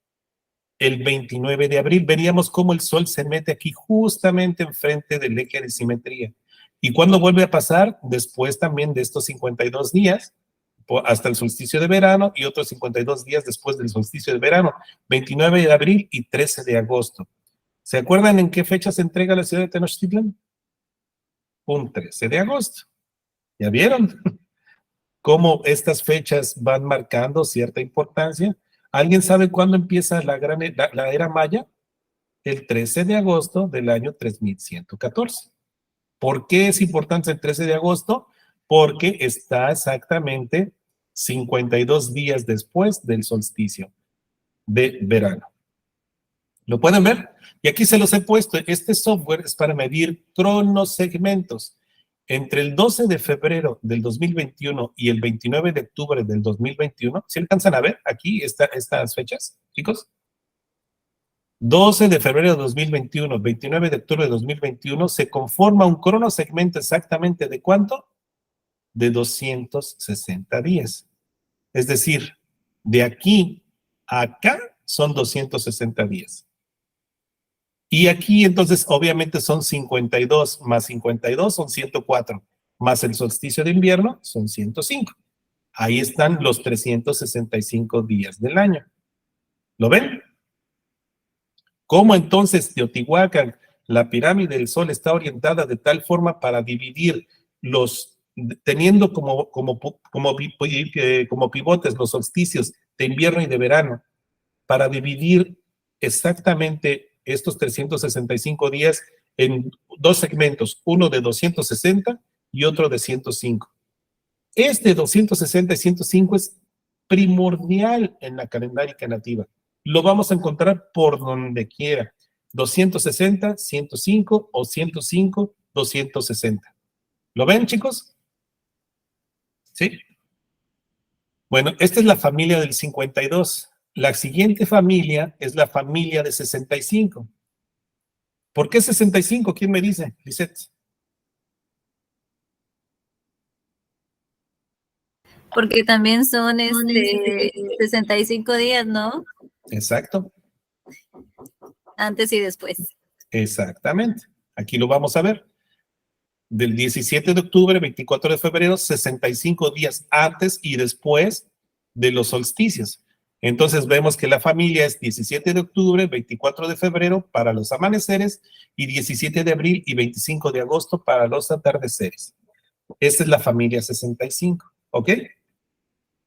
el 29 de abril. Veríamos cómo el Sol se mete aquí justamente enfrente del eje de simetría. ¿Y cuándo vuelve a pasar? Después también de estos 52 días, hasta el solsticio de verano, y otros 52 días después del solsticio de verano, 29 de abril y 13 de agosto. ¿Se acuerdan en qué fecha se entrega la ciudad de Tenochtitlan? Un 13 de agosto. ¿Ya vieron cómo estas fechas van marcando cierta importancia? ¿Alguien sabe cuándo empieza la era maya? El 13 de agosto del año 3114. ¿Por qué es importante el 13 de agosto? Porque está exactamente 52 días después del solsticio de verano. ¿Lo pueden ver? Y aquí se los he puesto. Este software es para medir cronosegmentos. Entre el 12 de febrero del 2021 y el 29 de octubre del 2021, ¿se alcanzan a ver aquí estas fechas, chicos? 12 de febrero de 2021, 29 de octubre de 2021, se conforma un cronosegmento exactamente ¿de cuánto? De 260 días. Es decir, de aquí a acá son 260 días. Y aquí entonces obviamente son 52 más 52 son 104, más el solsticio de invierno son 105. Ahí están los 365 días del año. ¿Lo ven? ¿Cómo entonces Teotihuacán, la pirámide del Sol, está orientada de tal forma para dividir teniendo como pivotes los solsticios de invierno y de verano, para dividir exactamente estos 365 días en dos segmentos, uno de 260 y otro de 105. Este 260 y 105 es primordial en la calendárica nativa. Lo vamos a encontrar por donde quiera. 260, 105 o 105, 260. ¿Lo ven, chicos? ¿Sí? Bueno, esta es la familia del 52. La siguiente familia es la familia de 65. ¿Por qué 65? ¿Quién me dice? Lisette. Porque también son 65 días, ¿no? Exacto. Antes y después. Exactamente. Aquí lo vamos a ver. Del 17 de octubre, 24 de febrero, 65 días antes y después de los solsticios. Entonces vemos que la familia es 17 de octubre, 24 de febrero para los amaneceres y 17 de abril y 25 de agosto para los atardeceres. Esta es la familia 65, ¿ok?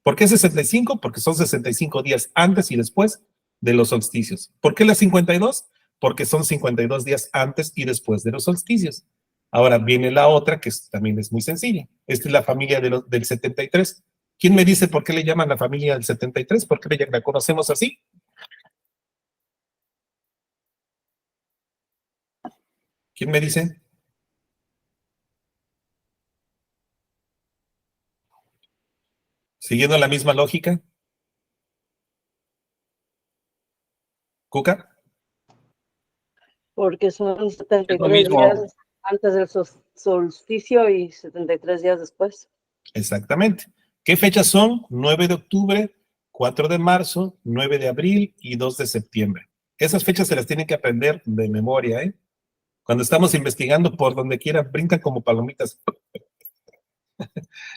¿Por qué 65? Porque son 65 días antes y después de los solsticios. ¿Por qué la 52? Porque son 52 días antes y después de los solsticios. Ahora viene la otra que también es muy sencilla. Esta es la familia del 73. ¿Quién me dice por qué le llaman la familia del 73? ¿Por qué la conocemos así? ¿Quién me dice? Siguiendo la misma lógica. ¿Cuca? Porque son Es lo 73 mismo. días antes del solsticio y 73 días después. Exactamente. ¿Qué fechas son? 9 de octubre, 4 de marzo, 9 de abril y 2 de septiembre. Esas fechas se las tienen que aprender de memoria, ¿eh? Cuando estamos investigando por donde quiera, brincan como palomitas.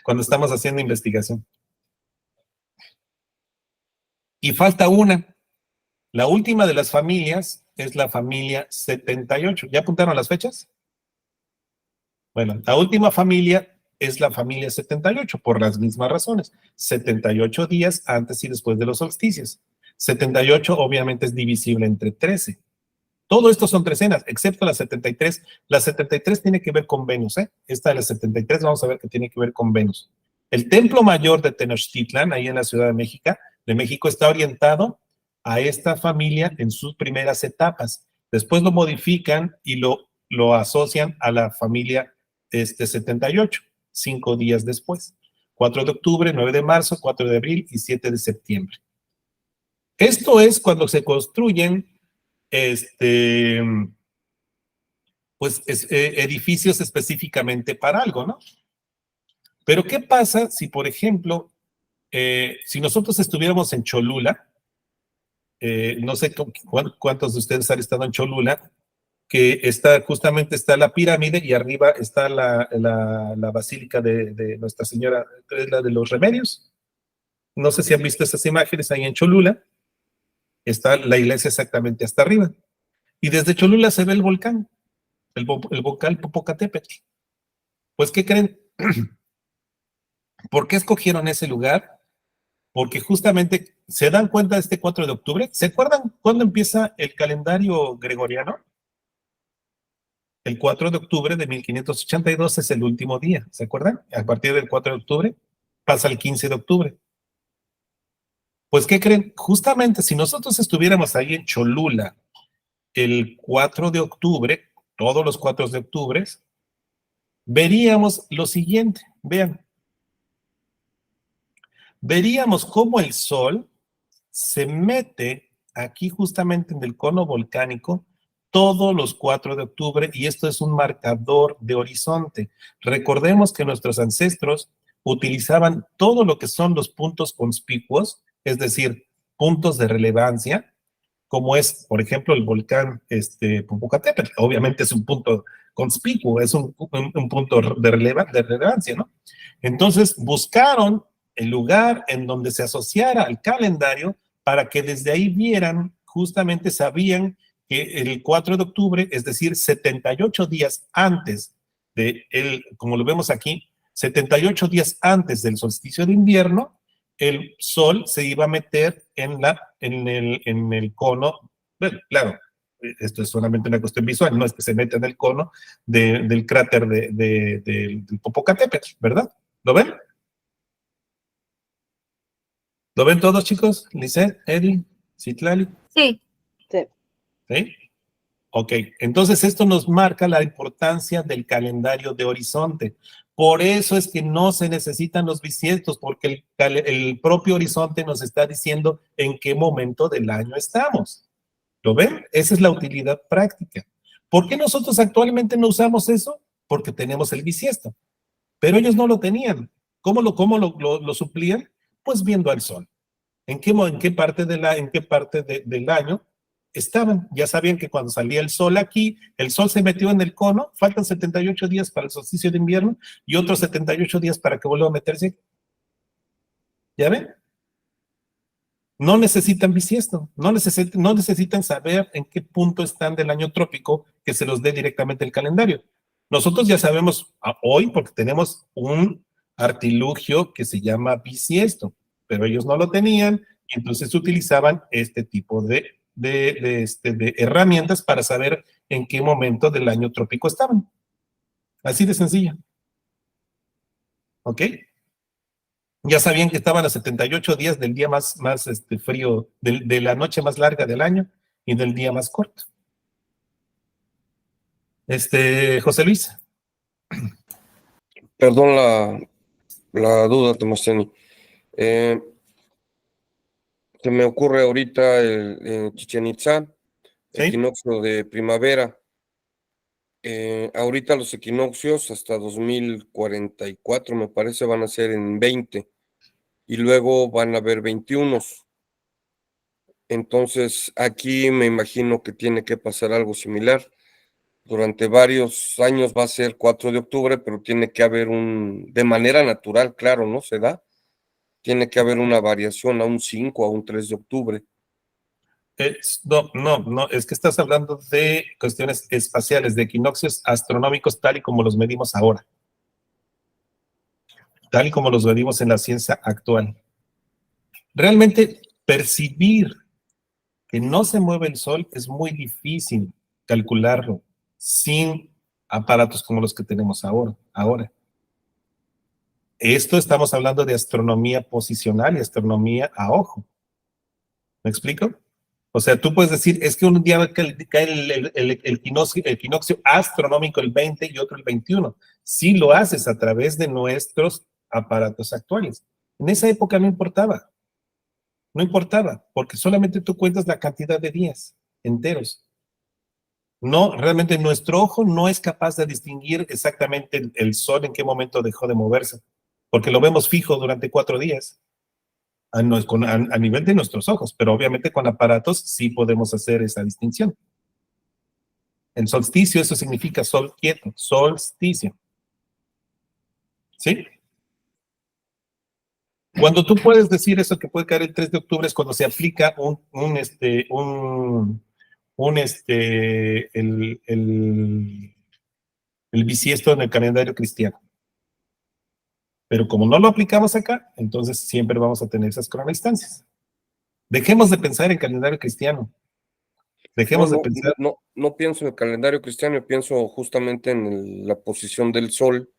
Cuando estamos haciendo investigación. Y falta una. La última de las familias es la familia 78. ¿Ya apuntaron las fechas? Bueno, la última familia es la familia 78, por las mismas razones. 78 días antes y después de los solsticios. 78 obviamente es divisible entre 13. Todo esto son trecenas, excepto la 73. La 73 tiene que ver con Venus, ¿eh? Esta de la 73 vamos a ver que tiene que ver con Venus. El templo mayor de Tenochtitlan, ahí en la Ciudad de México, está orientado a esta familia en sus primeras etapas. Después lo modifican y lo asocian a la familia 78, 5 días después. 4 de octubre, 9 de marzo, 4 de abril y 7 de septiembre. Esto es cuando se construyen edificios específicamente para algo, ¿no? Pero ¿qué pasa si, por ejemplo, si nosotros estuviéramos en Cholula no sé cuántos de ustedes han estado en Cholula, que justamente está la pirámide y arriba está la basílica de Nuestra Señora, es la de los Remedios. No sé si han visto esas imágenes ahí en Cholula. Está la iglesia exactamente hasta arriba. Y desde Cholula se ve el volcán, el volcán Popocatépetl. Pues, ¿qué creen? ¿Por qué escogieron ese lugar? Porque justamente se dan cuenta de este 4 de octubre. ¿Se acuerdan cuándo empieza el calendario gregoriano? El 4 de octubre de 1582 es el último día, ¿se acuerdan? A partir del 4 de octubre pasa el 15 de octubre. Pues, ¿qué creen? Justamente si nosotros estuviéramos ahí en Cholula el 4 de octubre, todos los 4 de octubre, veríamos lo siguiente, vean. Veríamos cómo el Sol se mete aquí justamente en el cono volcánico todos los 4 de octubre y esto es un marcador de horizonte. Recordemos que nuestros ancestros utilizaban todo lo que son los puntos conspicuos, es decir, puntos de relevancia, como es, por ejemplo, el volcán Popocatépetl. Obviamente es un punto conspicuo, es un punto de relevancia, ¿no? Entonces buscaron el lugar en donde se asociara al calendario para que desde ahí vieran, justamente sabían que el 4 de octubre, es decir, 78 días antes como lo vemos aquí, 78 días antes del solsticio de invierno, el Sol se iba a meter en el cono. Bueno, claro, esto es solamente una cuestión visual, no es que se meta en el cono del cráter del Popocatépetl, ¿verdad? ¿Lo ven? ¿Lo ven todos, chicos? Lisette, Eddie, Citlali. Sí. ¿Sí? Ok, entonces esto nos marca la importancia del calendario de horizonte. Por eso es que no se necesitan los bisiestos, porque el propio horizonte nos está diciendo en qué momento del año estamos. ¿Lo ven? Esa es la utilidad práctica. ¿Por qué nosotros actualmente no usamos eso? Porque tenemos el bisiesto. Pero ellos no lo tenían. ¿Cómo lo suplían? Pues viendo al sol. ¿En qué parte del año estaban? Ya sabían que cuando salía el sol aquí, el sol se metió en el cono, faltan 78 días para el solsticio de invierno y otros 78 días para que vuelva a meterse. ¿Ya ven? No necesitan bisiesto, no necesitan saber en qué punto están del año trópico que se los dé directamente el calendario. Nosotros ya sabemos hoy porque tenemos un artilugio que se llama bisiesto, pero ellos no lo tenían y entonces utilizaban este tipo de herramientas para saber en qué momento del año trópico estaban. Así de sencillo. ¿Ok? Ya sabían que estaban a 78 días del día más frío, de la noche más larga del año y del día más corto. José Luis. Perdón la duda, Tomasiani. Se me ocurre ahorita el Chichén Itzá, ¿Sí? equinoccio de primavera. Ahorita los equinoccios hasta 2044, me parece, van a ser en 20 y luego van a haber 21. Entonces, aquí me imagino que tiene que pasar algo similar. Durante varios años va a ser 4 de octubre, pero tiene que haber de manera natural, claro, ¿no? Se da. Tiene que haber una variación a un 5, a un 3 de octubre. No, es que estás hablando de cuestiones espaciales, de equinoccios astronómicos tal y como los medimos ahora. Tal y como los medimos en la ciencia actual. Realmente percibir que no se mueve el sol es muy difícil calcularlo sin aparatos como los que tenemos ahora. Esto estamos hablando de astronomía posicional y astronomía a ojo. ¿Me explico? O sea, tú puedes decir, es que un día cae el equinoccio astronómico el 20 y otro el 21. Sí lo haces a través de nuestros aparatos actuales. En esa época no importaba. No importaba, porque solamente tú cuentas la cantidad de días enteros. No, realmente nuestro ojo no es capaz de distinguir exactamente el sol en qué momento dejó de moverse, porque lo vemos fijo durante 4 días. a nivel de nuestros ojos, pero obviamente con aparatos sí podemos hacer esa distinción. El solsticio, eso significa sol quieto, solsticio. ¿Sí? Cuando tú puedes decir eso que puede caer el 3 de octubre es cuando se aplica el bisiesto en el calendario cristiano. Pero como no lo aplicamos acá, entonces siempre vamos a tener esas cronodistancias. Dejemos de pensar en calendario cristiano. Dejemos de pensar. No pienso en el calendario cristiano, yo pienso justamente en la posición del sol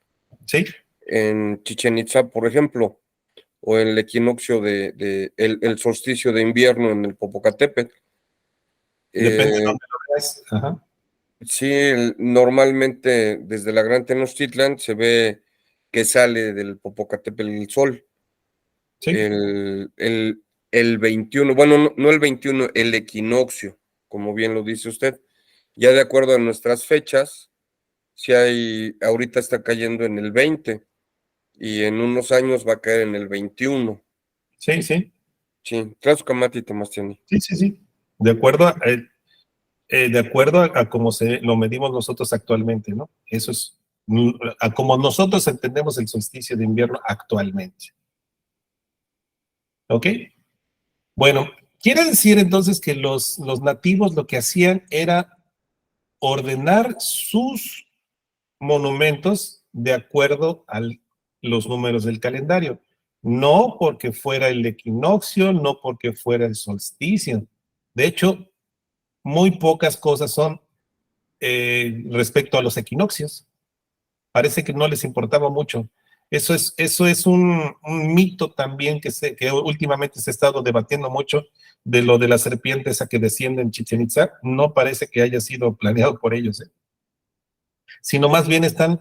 Sí, en Chichén Itzá, por ejemplo, o el equinoccio el solsticio de invierno en el Popocatépetl. depende de dónde lo veas. Ajá. Sí, normalmente desde la Gran Tenochtitlan se ve que sale del Popocatépetl el sol. Sí. El 21, bueno, no el 21, el equinoccio, como bien lo dice usted. Ya de acuerdo a nuestras fechas, si ahorita está cayendo en el 20 y en unos años va a caer en el 21. Sí, sí. Sí, Tlazocamati Tomastiani. Sí, sí, sí. De acuerdo a cómo lo medimos nosotros actualmente, ¿no? Eso es a como nosotros entendemos el solsticio de invierno actualmente. ¿Ok? Bueno, quiere decir entonces que los nativos lo que hacían era ordenar sus monumentos de acuerdo a los números del calendario. No porque fuera el equinoccio, no porque fuera el solsticio. De hecho, muy pocas cosas son respecto a los equinoccios. Parece que no les importaba mucho. Eso es un mito también que últimamente se ha estado debatiendo mucho de lo de la serpiente esa que desciende en Chichén Itzá. No parece que haya sido planeado por ellos, sino más bien están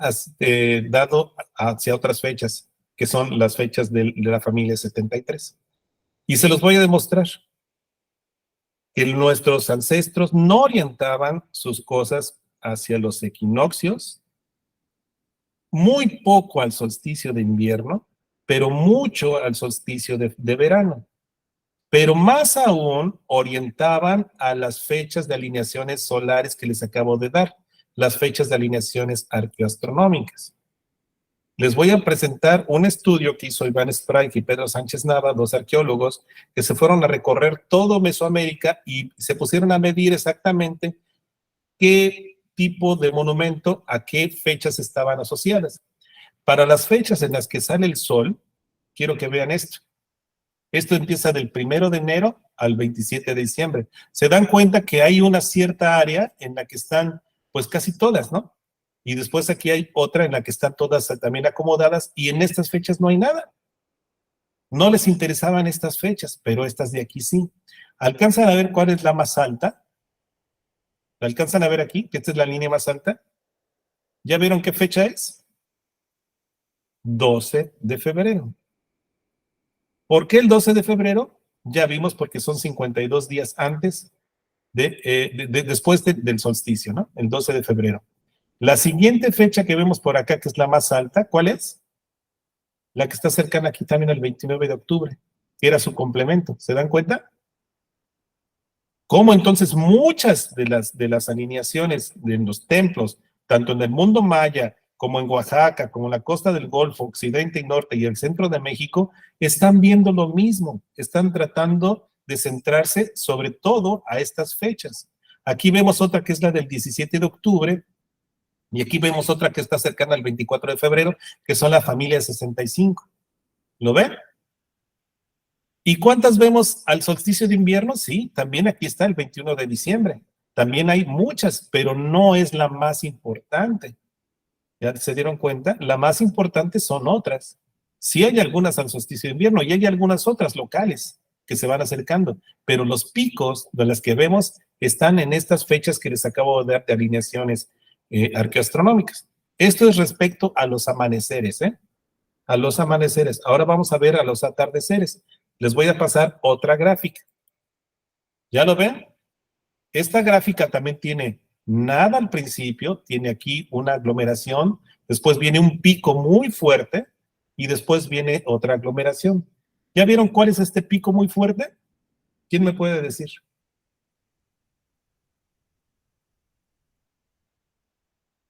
dado hacia otras fechas, que son las fechas de la familia 73. Y se los voy a demostrar que nuestros ancestros no orientaban sus cosas hacia los equinoccios, muy poco al solsticio de invierno, pero mucho al solsticio de verano. Pero más aún orientaban a las fechas de alineaciones solares que les acabo de dar, las fechas de alineaciones arqueoastronómicas. Les voy a presentar un estudio que hizo Iván Sprague y Pedro Sánchez Nava, dos arqueólogos, que se fueron a recorrer todo Mesoamérica y se pusieron a medir exactamente qué tipo de monumento, a qué fechas estaban asociadas. Para las fechas en las que sale el sol, quiero que vean esto. Esto empieza del 1 de enero al 27 de diciembre. Se dan cuenta que hay una cierta área en la que están, pues casi todas, ¿no? Y después aquí hay otra en la que están todas también acomodadas y en estas fechas no hay nada. No les interesaban estas fechas, pero estas de aquí sí. ¿Alcanzan a ver cuál es la más alta? ¿La alcanzan a ver aquí? Que esta es la línea más alta. ¿Ya vieron qué fecha es? 12 de febrero. ¿Por qué el 12 de febrero? Ya vimos porque son 52 días antes después del solsticio, ¿no? El 12 de febrero. La siguiente fecha que vemos por acá, que es la más alta, ¿cuál es? La que está cercana aquí también al 29 de octubre, que era su complemento. ¿Se dan cuenta? Cómo entonces muchas de las alineaciones de los templos, tanto en el mundo maya, como en Oaxaca, como en la costa del Golfo, occidente y norte y el centro de México, están viendo lo mismo, están tratando de centrarse sobre todo a estas fechas. Aquí vemos otra que es la del 17 de octubre, y aquí vemos otra que está cercana al 24 de febrero, que son la familia 65. ¿Lo ven? ¿Y cuántas vemos al solsticio de invierno? Sí, también aquí está el 21 de diciembre. También hay muchas, pero no es la más importante. ¿Ya se dieron cuenta? La más importante son otras. Sí hay algunas al solsticio de invierno y hay algunas otras locales que se van acercando, pero los picos de las que vemos están en estas fechas que les acabo de dar de alineaciones arqueoastronómicas. Esto es respecto a los amaneceres, ¿eh? A los amaneceres. Ahora vamos a ver a los atardeceres. Les voy a pasar otra gráfica. ¿Ya lo ven? Esta gráfica también tiene nada al principio, tiene aquí una aglomeración, después viene un pico muy fuerte y después viene otra aglomeración. ¿Ya vieron cuál es este pico muy fuerte? ¿Quién me puede decir?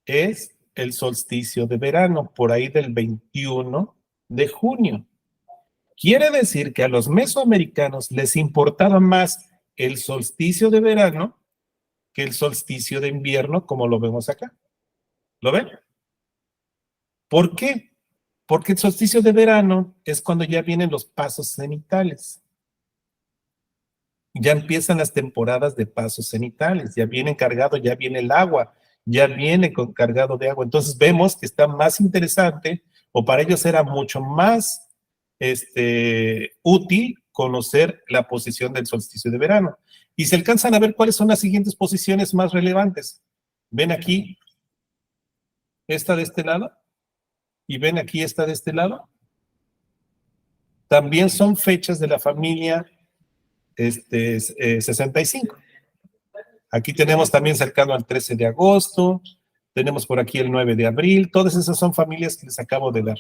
Es el solsticio de verano, por ahí del 21 de junio. Quiere decir que a los mesoamericanos les importaba más el solsticio de verano que el solsticio de invierno, como lo vemos acá. ¿Lo ven? ¿Por qué? Porque el solsticio de verano es cuando ya vienen los pasos cenitales. Ya empiezan las temporadas de pasos cenitales, ya viene cargado, ya viene el agua, ya viene cargado de agua. Entonces vemos que está más interesante, o para ellos era mucho más útil conocer la posición del solsticio de verano. Y se alcanzan a ver cuáles son las siguientes posiciones más relevantes. Ven aquí, esta de este lado, y ven aquí esta de este lado. También son fechas de la familia 65. Aquí tenemos también cercano al 13 de agosto, tenemos por aquí el 9 de abril, todas esas son familias que les acabo de dar.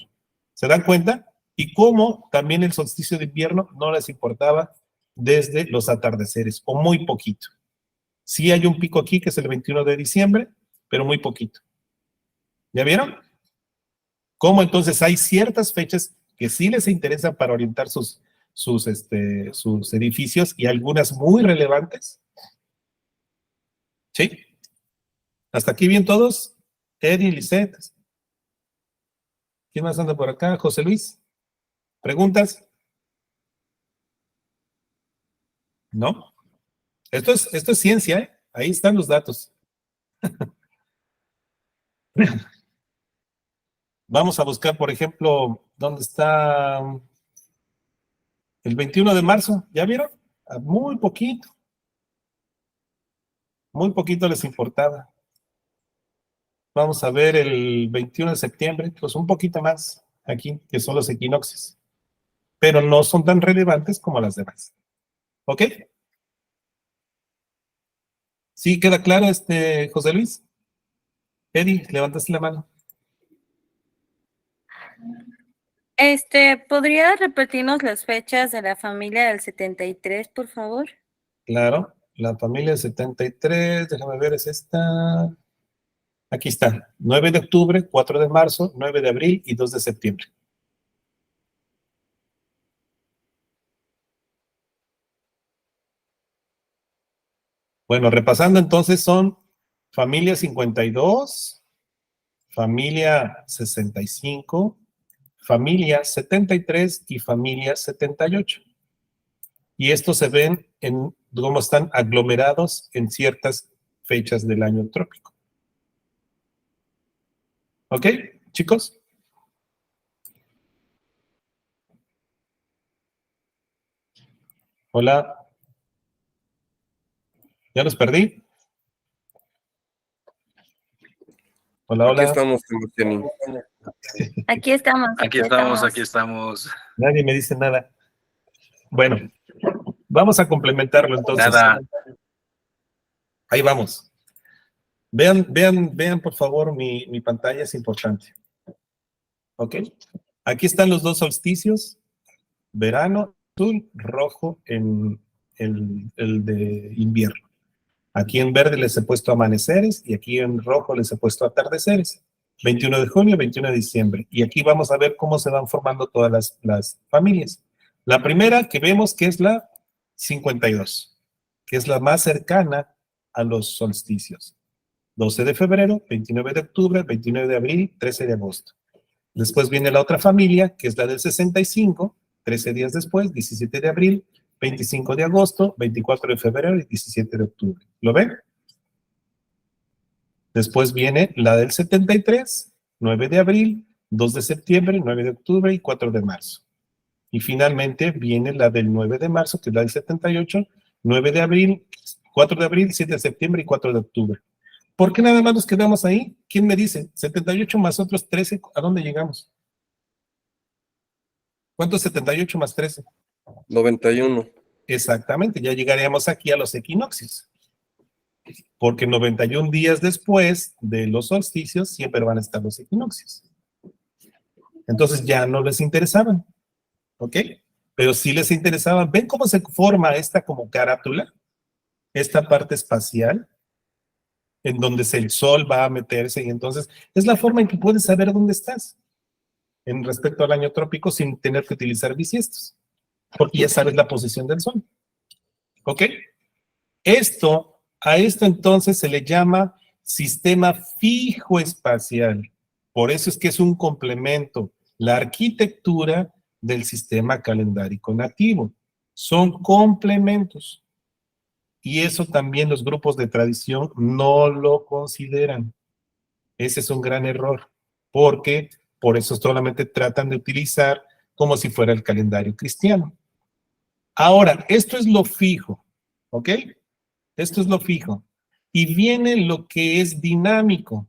¿Se dan cuenta? Y cómo también el solsticio de invierno no les importaba desde los atardeceres, o muy poquito. Sí hay un pico aquí que es el 21 de diciembre, pero muy poquito. ¿Ya vieron? Cómo entonces hay ciertas fechas que sí les interesan para orientar sus edificios, y algunas muy relevantes. ¿Sí? ¿Hasta aquí bien todos? Eddie, Lisette. ¿Quién más anda por acá? José Luis. ¿Preguntas? ¿No? Esto es ciencia, ¿eh? Ahí están los datos. Vamos a buscar, por ejemplo, ¿dónde está el 21 de marzo? ¿Ya vieron? Muy poquito. Muy poquito les importaba. Vamos a ver el 21 de septiembre, pues un poquito más aquí, que son los equinoccios. Pero no son tan relevantes como las demás. ¿Ok? ¿Sí queda claro, José Luis? Eddie, levantaste la mano. ¿Podría repetirnos las fechas de la familia del 73, por favor? Claro, la familia 73, déjame ver, es esta. Aquí está, 9 de octubre, 4 de marzo, 9 de abril y 2 de septiembre. Bueno, repasando entonces son familia 52, familia 65, familia 73 y familia 78. Y estos se ven en cómo están aglomerados en ciertas fechas del año trópico. ¿Ok, chicos? Hola. ¿Ya los perdí? Hola, Aquí hola. estamos, Sebastián. Aquí estamos. Aquí estamos. Nadie me dice nada. Bueno, vamos a complementarlo entonces. Nada. Ahí vamos. Vean por favor mi pantalla, es importante. ¿Ok? Aquí están los dos solsticios, verano, azul, rojo en el de invierno. Aquí en verde les he puesto amaneceres y aquí en rojo les he puesto atardeceres. 21 de junio, 21 de diciembre. Y aquí vamos a ver cómo se van formando todas las familias. La primera que vemos que es la 52, que es la más cercana a los solsticios. 12 de febrero, 29 de octubre, 29 de abril, 13 de agosto. Después viene la otra familia, que es la del 65, 13 días después, 17 de abril, 25 de agosto, 24 de febrero y 17 de octubre. ¿Lo ven? Después viene la del 73, 9 de abril, 2 de septiembre, 9 de octubre y 4 de marzo. Y finalmente viene la del 9 de marzo, que es la del 78, 9 de abril, 4 de abril, 7 de septiembre y 4 de octubre. ¿Por qué nada más nos quedamos ahí? ¿Quién me dice? 78 más otros 13, ¿a dónde llegamos? ¿Cuánto es 78 más 13? 91. Exactamente, ya llegaríamos aquí a los equinoccios. Porque 91 días después de los solsticios siempre van a estar los equinoccios. Entonces ya no les interesaban. ¿Ok? pero sí les interesaba. ¿Ven cómo se forma esta como carátula? Esta parte espacial, en donde el sol va a meterse, y entonces es la forma en que puedes saber dónde estás en respecto al año trópico sin tener que utilizar bisiestos, porque ya sabes la posición del sol. ¿Ok? A esto entonces se le llama sistema fijo espacial. Por eso es que es un complemento. La arquitectura del sistema calendárico nativo. Son complementos. Y eso también los grupos de tradición no lo consideran. Ese es un gran error, porque por eso solamente tratan de utilizar como si fuera el calendario cristiano. Ahora, esto es lo fijo, ¿ok? Esto es lo fijo. Y viene lo que es dinámico.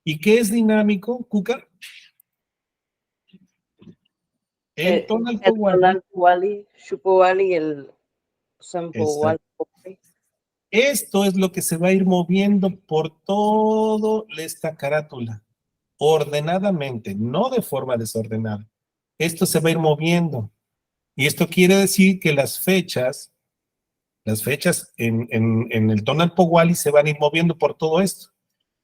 ¿Y qué es dinámico, Cuca? El Tonalpohualli. El Tonalpohualli, Xupohualli y el Sempohualli. Esto es lo que se va a ir moviendo por toda esta carátula, ordenadamente, no de forma desordenada. Esto se va a ir moviendo. Y esto quiere decir que las fechas en el Tonalpohualli se van a ir moviendo por todo esto.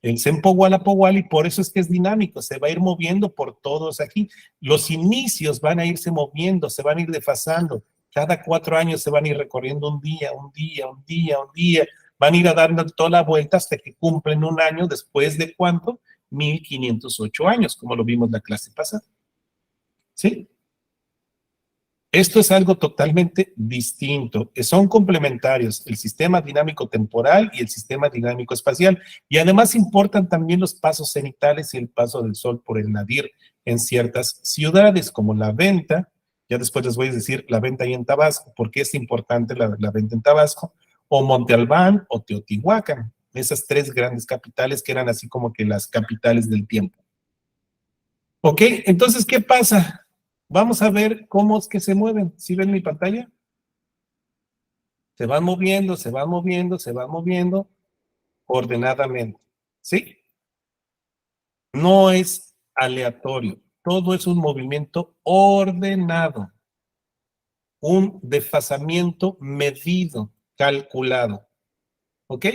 El Sempohualapohualli, por eso es que es dinámico, se va a ir moviendo por todos aquí. Los inicios van a irse moviendo, se van a ir desfasando. Cada 4 años se van a ir recorriendo un día, van a ir dando toda la vuelta hasta que cumplen un año después de ¿cuánto? 1508 años, como lo vimos la clase pasada. ¿Sí? Esto es algo totalmente distinto, son complementarios, el sistema dinámico temporal y el sistema dinámico espacial, y además importan también los pasos cenitales y el paso del sol por el nadir en ciertas ciudades, como la venta, ya después les voy a decir la venta ahí en Tabasco, porque es importante la venta en Tabasco, o Monte Albán o Teotihuacán, esas 3 grandes capitales que eran así como que las capitales del tiempo. Ok, entonces, ¿qué pasa? Vamos a ver cómo es que se mueven. ¿Sí ven mi pantalla? Se van moviendo ordenadamente. ¿Sí? No es aleatorio. Todo es un movimiento ordenado. Un desfasamiento medido, calculado. ¿Ok?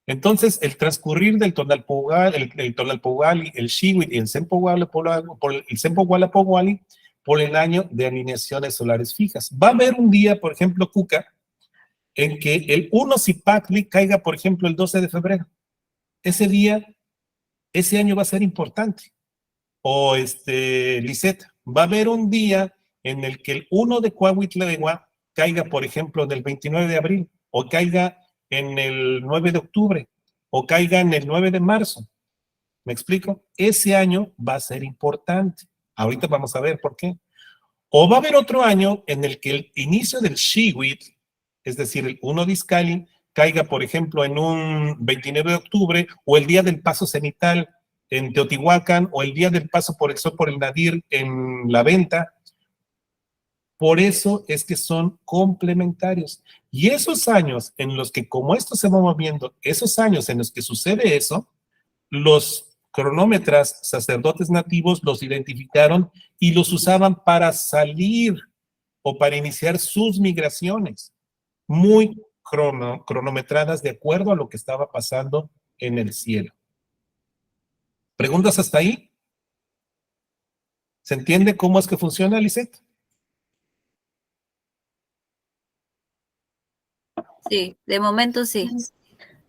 Entonces, el transcurrir del Tonalpohualli, el Xihuitl y el Sempohualapohualli por el año de alineaciones solares fijas. Va a haber un día, por ejemplo, Cuca, en que el 1 Zipactli caiga, por ejemplo, el 12 de febrero. Ese día, ese año va a ser importante. O Lisette, va a haber un día en el que el 1 de Coahuitlegua caiga, por ejemplo, del 29 de abril, o caiga en el 9 de octubre, o caiga en el 9 de marzo. ¿Me explico? Ese año va a ser importante. Ahorita vamos a ver por qué. O va a haber otro año en el que el inicio del Xihuitl, es decir, el 1 de Izcalli, caiga, por ejemplo, en un 29 de octubre, o el día del paso cenital en Teotihuacán, o el día del paso por el sol por el nadir en la venta. Por eso es que son complementarios. Y esos años en los que, como esto se va moviendo, esos años en los que sucede eso, los cronómetras sacerdotes nativos los identificaron y los usaban para salir o para iniciar sus migraciones, muy cronometradas de acuerdo a lo que estaba pasando en el cielo. ¿Preguntas hasta ahí? ¿Se entiende cómo es que funciona, Lisette? Sí, de momento sí.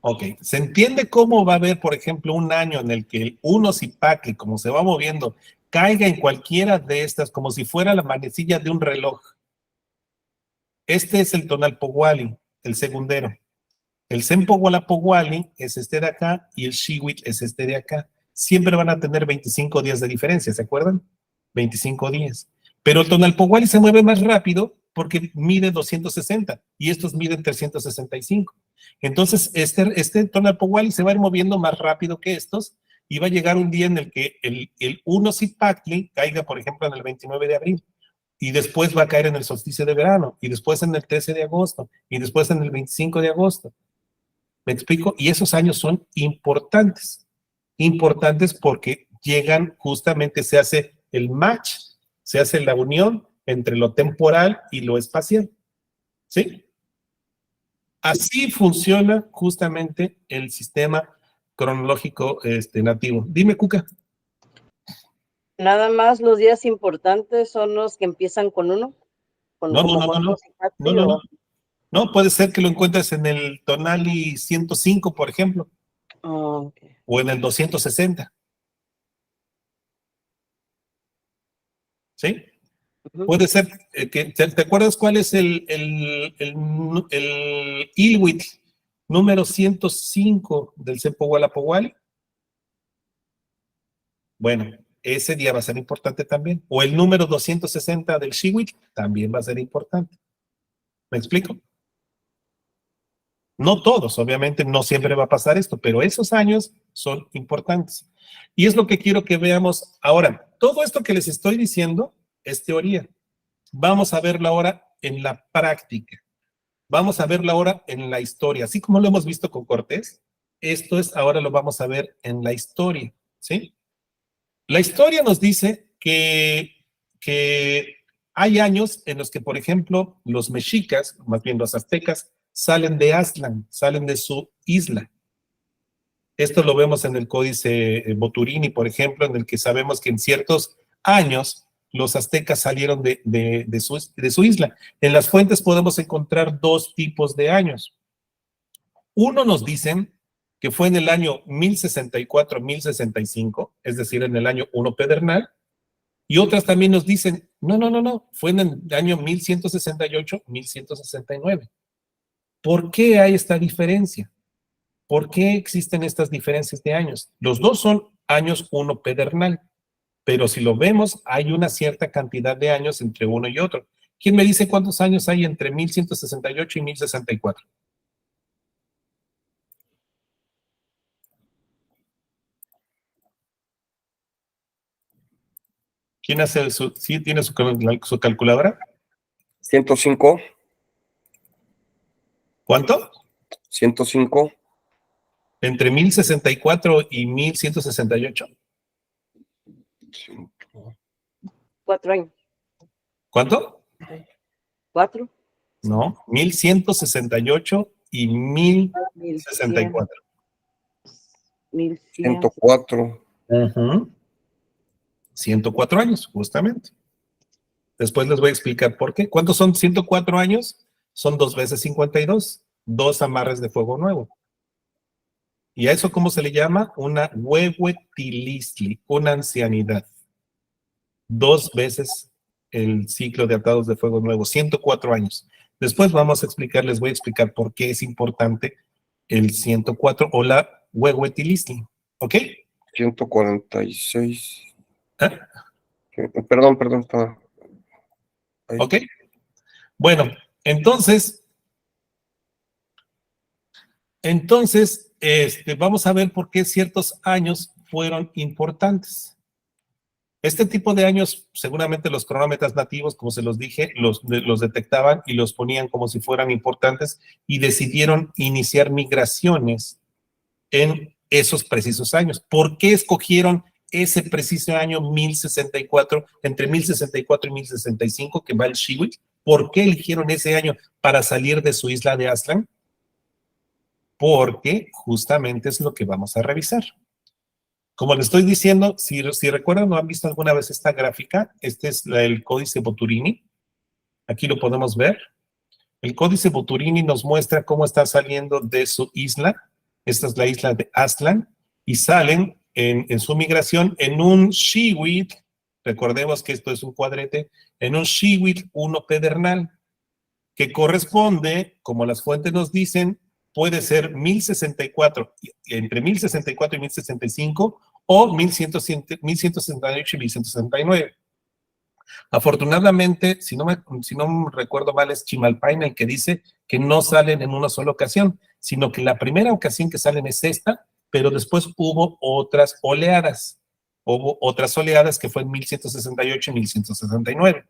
Ok, ¿se entiende cómo va a haber, por ejemplo, un año en el que el 1 Zipactli, como se va moviendo, caiga en cualquiera de estas, como si fuera la manecilla de un reloj? Este es el Tonalpohualli, el segundero. El Sempohualapohualli es este de acá y el Xihuitl es este de acá. Siempre van a tener 25 días de diferencia, ¿se acuerdan? 25 días. Pero el Tonalpohualli se mueve más rápido porque mide 260 y estos miden 365. Entonces, este Tonalpohualli se va a ir moviendo más rápido que estos y va a llegar un día en el que el 1 Zipactli caiga, por ejemplo, en el 29 de abril. Y después va a caer en el solsticio de verano, y después en el 13 de agosto, y después en el 25 de agosto. ¿Me explico? Y esos años son importantes. Importantes porque llegan justamente, se hace el match, se hace la unión entre lo temporal y lo espacial. ¿Sí? Así funciona justamente el sistema cronológico nativo. Dime, Cuca. Nada más los días importantes son los que empiezan con 1. Con No, como no, no, no, no. Moncos y Patri, No, no, no. o- No, puede ser que lo encuentres en el Tonali 105, por ejemplo, ok. o en el 260. ¿Sí? Ujú. Puede ser que, ¿te acuerdas cuál es el Ilwit número 105 del Sempohualapohuali? Bueno, ese día va a ser importante también. O el número 260 del Xiwit también va a ser importante. ¿Me explico? No todos, obviamente, no siempre va a pasar esto, pero esos años son importantes. Y es lo que quiero que veamos ahora. Todo esto que les estoy diciendo es teoría. Vamos a verlo ahora en la práctica. Vamos a verlo ahora en la historia. Así como lo hemos visto con Cortés, ahora lo vamos a ver en la historia, ¿sí? La historia nos dice que hay años en los que, por ejemplo, los mexicas, más bien los aztecas, salen de Aztlán, salen de su isla. Esto lo vemos en el Códice Boturini, por ejemplo, en el que sabemos que en ciertos años los aztecas salieron de su isla. En las fuentes podemos encontrar 2 tipos de años. Uno nos dicen que fue en el año 1064-1065, es decir, en el año 1 pedernal, y otras también nos dicen, no, fue en el año 1168-1169. ¿Por qué hay esta diferencia? ¿Por qué existen estas diferencias de años? Los dos son años 1 pedernal, pero si lo vemos, hay una cierta cantidad de años entre uno y otro. ¿Quién me dice cuántos años hay entre 1168 y 1064? ¿Quién hace sí tiene su calculadora? 105, ¿Cuánto? 105, Entre 1064 y 1168. 4 años. ¿Cuánto? 4. No, 1168 y 1064. 1100. 104. 104 años, justamente. Después les voy a explicar por qué. ¿Cuántos son 104 años? Son 2 veces 52, 2 amarres de fuego nuevo. ¿Y a eso cómo se le llama? Una huehuetilistli, una ancianidad. 2 veces el ciclo de atados de fuego nuevo, 104 años. Después les voy a explicar por qué es importante el 104 o la huehuetilistli. ¿Ok? 146. ¿Ah? Perdón, estaba ahí. ¿Ok? Bueno, entonces, vamos a ver por qué ciertos años fueron importantes. Este tipo de años, seguramente los cronómetros nativos, como se los dije, los detectaban y los ponían como si fueran importantes y decidieron iniciar migraciones en esos precisos años. ¿Por qué escogieron ese preciso año 1064, entre 1064 y 1065, que va el Xiwit? ¿Por qué eligieron ese año para salir de su isla de Aztlán? Porque justamente es lo que vamos a revisar. Como les estoy diciendo, si recuerdan o han visto alguna vez esta gráfica, este es el Códice Boturini. Aquí lo podemos ver. El Códice Boturini nos muestra cómo está saliendo de su isla. Esta es la isla de Aztlán. Y salen en su migración en un Xiwit. Recordemos que esto es un cuadrete. En un Xiwit 1 pedernal, que corresponde, como las fuentes nos dicen, puede ser 1064, entre 1064 y 1065, o 1168 y 1169. Afortunadamente, si no me recuerdo mal, es Chimalpaina el que dice que no salen en una sola ocasión, sino que la primera ocasión que salen es esta, pero después hubo otras oleadas. Hubo otras oleadas que fue en 1168 y 1169.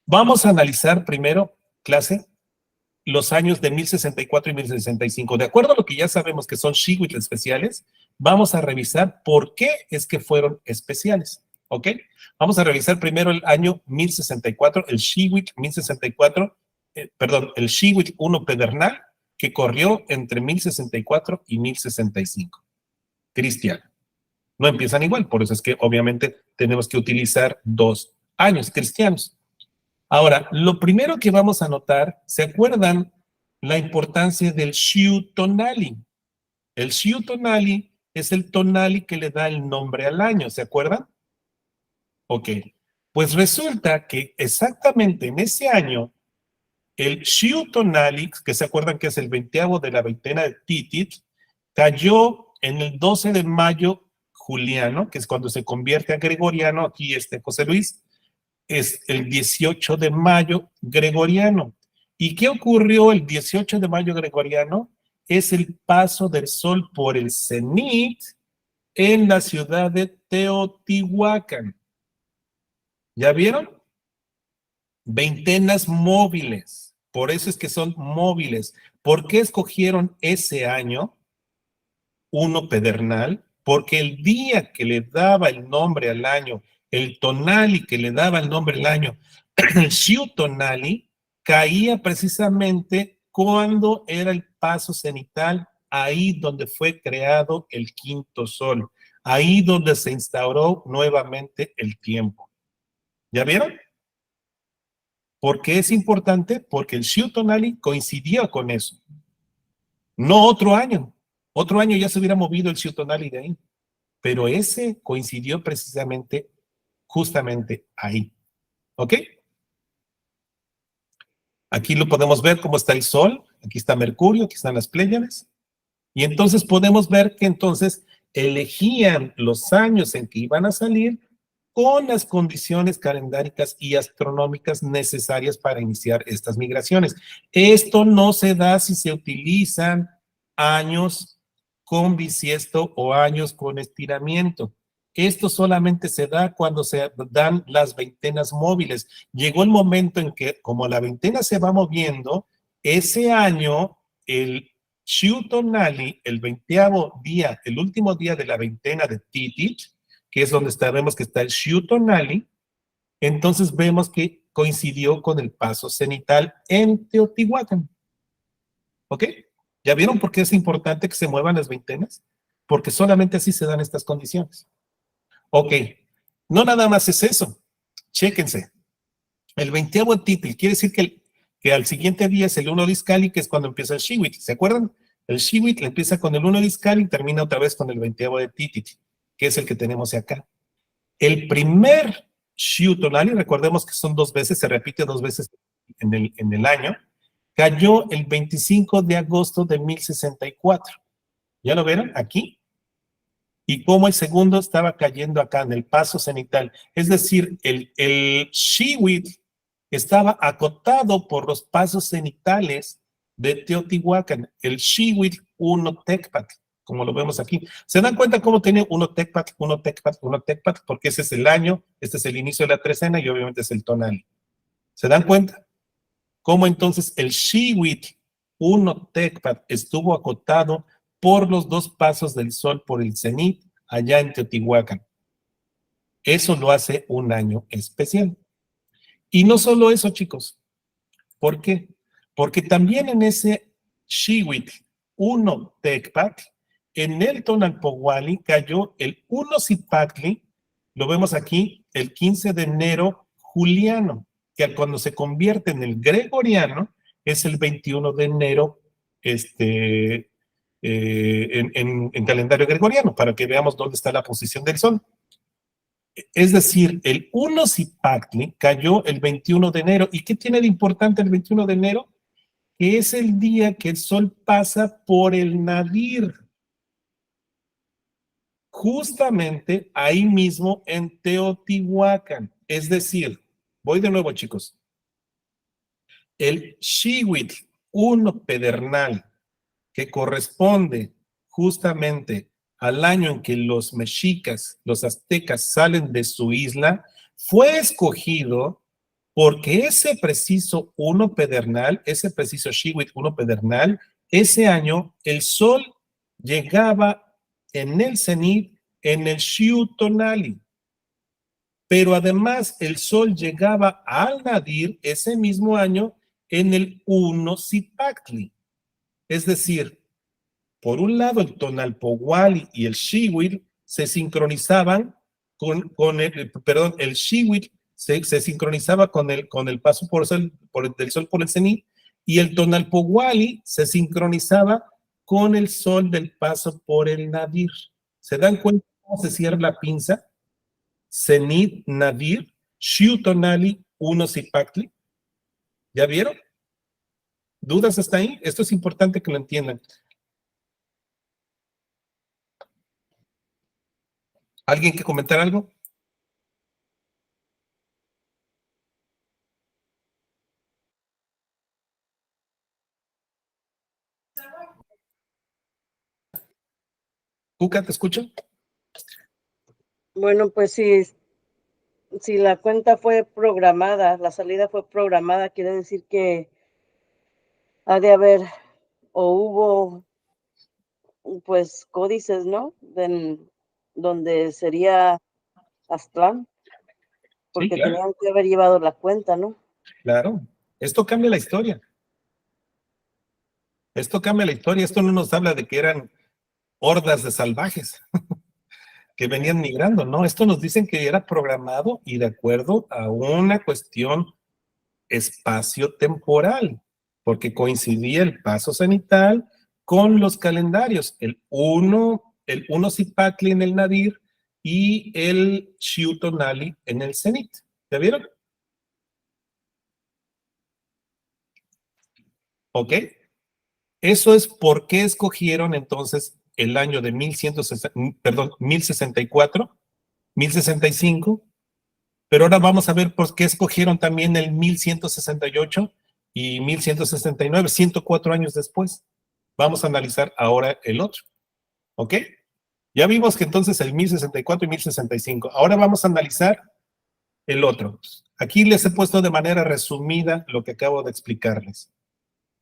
Vamos a analizar primero, clase, los años de 1064 y 1065. De acuerdo a lo que ya sabemos que son Xiwit especiales, vamos a revisar por qué es que fueron especiales. ¿ok? Vamos a revisar primero el año 1064, el Xihuitl 1064, el Xihuitl 1 pedernal, que corrió entre 1064 y 1065. Cristiano. No empiezan igual, por eso es que obviamente tenemos que utilizar 2 años cristianos. Ahora, lo primero que vamos a notar, ¿se acuerdan la importancia del Xiu Tonali? El Xiu Tonali es el tonali que le da el nombre al año, ¿se acuerdan? Ok, pues resulta que exactamente en ese año, el Xiu Tonali, que se acuerdan que es el 20avo de la veintena de Titit, cayó en el 12 de mayo juliano, que es cuando se convierte a gregoriano, aquí José Luis, es el 18 de mayo gregoriano. ¿Y qué ocurrió el 18 de mayo gregoriano? Es el paso del sol por el cenit en la ciudad de Teotihuacán. ¿Ya vieron? Veintenas móviles. Por eso es que son móviles. ¿Por qué escogieron ese año? 1 pedernal. Porque el día que le daba el nombre al año, el tonali que le daba el nombre al año, el Xiu Tonali, caía precisamente cuando era el paso cenital, ahí donde fue creado el quinto sol, ahí donde se instauró nuevamente el tiempo. ¿Ya vieron? ¿Por qué es importante? Porque el Xiu Tonali coincidió con eso. No otro año. Otro año ya se hubiera movido el Xiu Tonali de ahí. Pero ese coincidió precisamente, justamente ahí. ¿Ok? Aquí lo podemos ver cómo está el Sol. Aquí está Mercurio, aquí están las Pléyades. Y entonces podemos ver que entonces elegían los años en que iban a salir con las condiciones calendáricas y astronómicas necesarias para iniciar estas migraciones. Esto no se da si se utilizan años con bisiesto o años con estiramiento. Esto solamente se da cuando se dan las veintenas móviles. Llegó el momento en que, como la veintena se va moviendo, ese año, el Xiu Tonali, el 20º día, el último día de la veintena de Titit, que es donde vemos que está el Xiu Tonali, entonces vemos que coincidió con el paso cenital en Teotihuacán. ¿Ok? ¿Ya vieron por qué es importante que se muevan las veintenas? Porque solamente así se dan estas condiciones. Ok, no nada más es eso. Chéquense. El 20º Titit quiere decir que al siguiente día es el 1 Discali, que es cuando empieza el Xihuitl. ¿Se acuerdan? El Xihuitl empieza con el 1 Discali y termina otra vez con el 20º de Titit, que es el que tenemos acá. El primer Xiu Tonali, recordemos que son 2 veces, se repite 2 veces en el año, cayó el 25 de agosto de 1064. ¿Ya lo vieron? Aquí. Y como el segundo estaba cayendo acá en el paso cenital. Es decir, el Xihuitl estaba acotado por los pasos cenitales de Teotihuacán, el Xihuitl 1 Tecpat, como lo vemos aquí. ¿Se dan cuenta cómo tiene 1 Tecpat, 1 Tecpat, 1 Tecpat? Porque ese es el año, este es el inicio de la trecena y obviamente es el tonal. ¿Se dan cuenta? Cómo entonces el Xihuitl 1 Tecpat estuvo acotado por los 2 pasos del sol por el cenit allá en Teotihuacán. Eso lo hace un año especial. Y no solo eso, chicos. ¿Por qué? Porque también en ese Xihuitl 1 Tecpat, en el Tonalpohualli cayó el 1 Zipactli, lo vemos aquí, el 15 de enero juliano, que cuando se convierte en el gregoriano es el 21 de enero en calendario gregoriano, para que veamos dónde está la posición del sol. Es decir, el 1 Zipactli cayó el 21 de enero. ¿Y qué tiene de importante el 21 de enero? Que es el día que el sol pasa por el nadir. Justamente ahí mismo en Teotihuacán. Es decir, voy de nuevo, chicos. El Xihuitl 1 pedernal, que corresponde justamente al año en que los mexicas, los aztecas salen de su isla, fue escogido porque ese preciso 1 pedernal, ese preciso Xihuitl 1 pedernal, ese año el sol llegaba en el cenit en el Xiu Tonali. pero además el sol llegaba al nadir ese mismo año en el 1 Zipactli. Es decir, por un lado el Tonalpohualli y el Xihuitl se sincronizaban el Xihuitl se sincronizaba con el paso del sol por el cenit, y el Tonalpohualli se sincronizaba con el sol del paso por el nadir. ¿Se dan cuenta cómo se cierra la pinza? Cenit, nadir, Xiutonali, 1 Zipactli. ¿Ya vieron? ¿Dudas hasta ahí? Esto es importante que lo entiendan. ¿Alguien que comentar algo? Cuca, ¿te escucho? Bueno, pues si la cuenta fue programada, la salida fue programada, quiere decir que ha de haber o hubo pues códices, ¿no? Donde sería Aztlán, porque Sí, claro. tenían que haber llevado la cuenta, ¿no? Claro. Esto cambia la historia. Esto cambia la historia. Esto no nos habla de que eran hordas de salvajes que venían migrando, ¿no? Esto nos dicen que era programado y de acuerdo a una cuestión espacio-temporal, porque coincidía el paso cenital con los calendarios, el 1 Zipactli en el nadir y el Xiutonali en el cenit. ¿Ya vieron? ¿Ok? Eso es por qué escogieron entonces el año de 1064, 1065, pero ahora vamos a ver por qué escogieron también el 1168 y 1169, 104 años después. Vamos a analizar ahora el otro, ¿ok? Ya vimos que entonces el 1064 y 1065. Ahora vamos a analizar el otro. Aquí les he puesto de manera resumida lo que acabo de explicarles.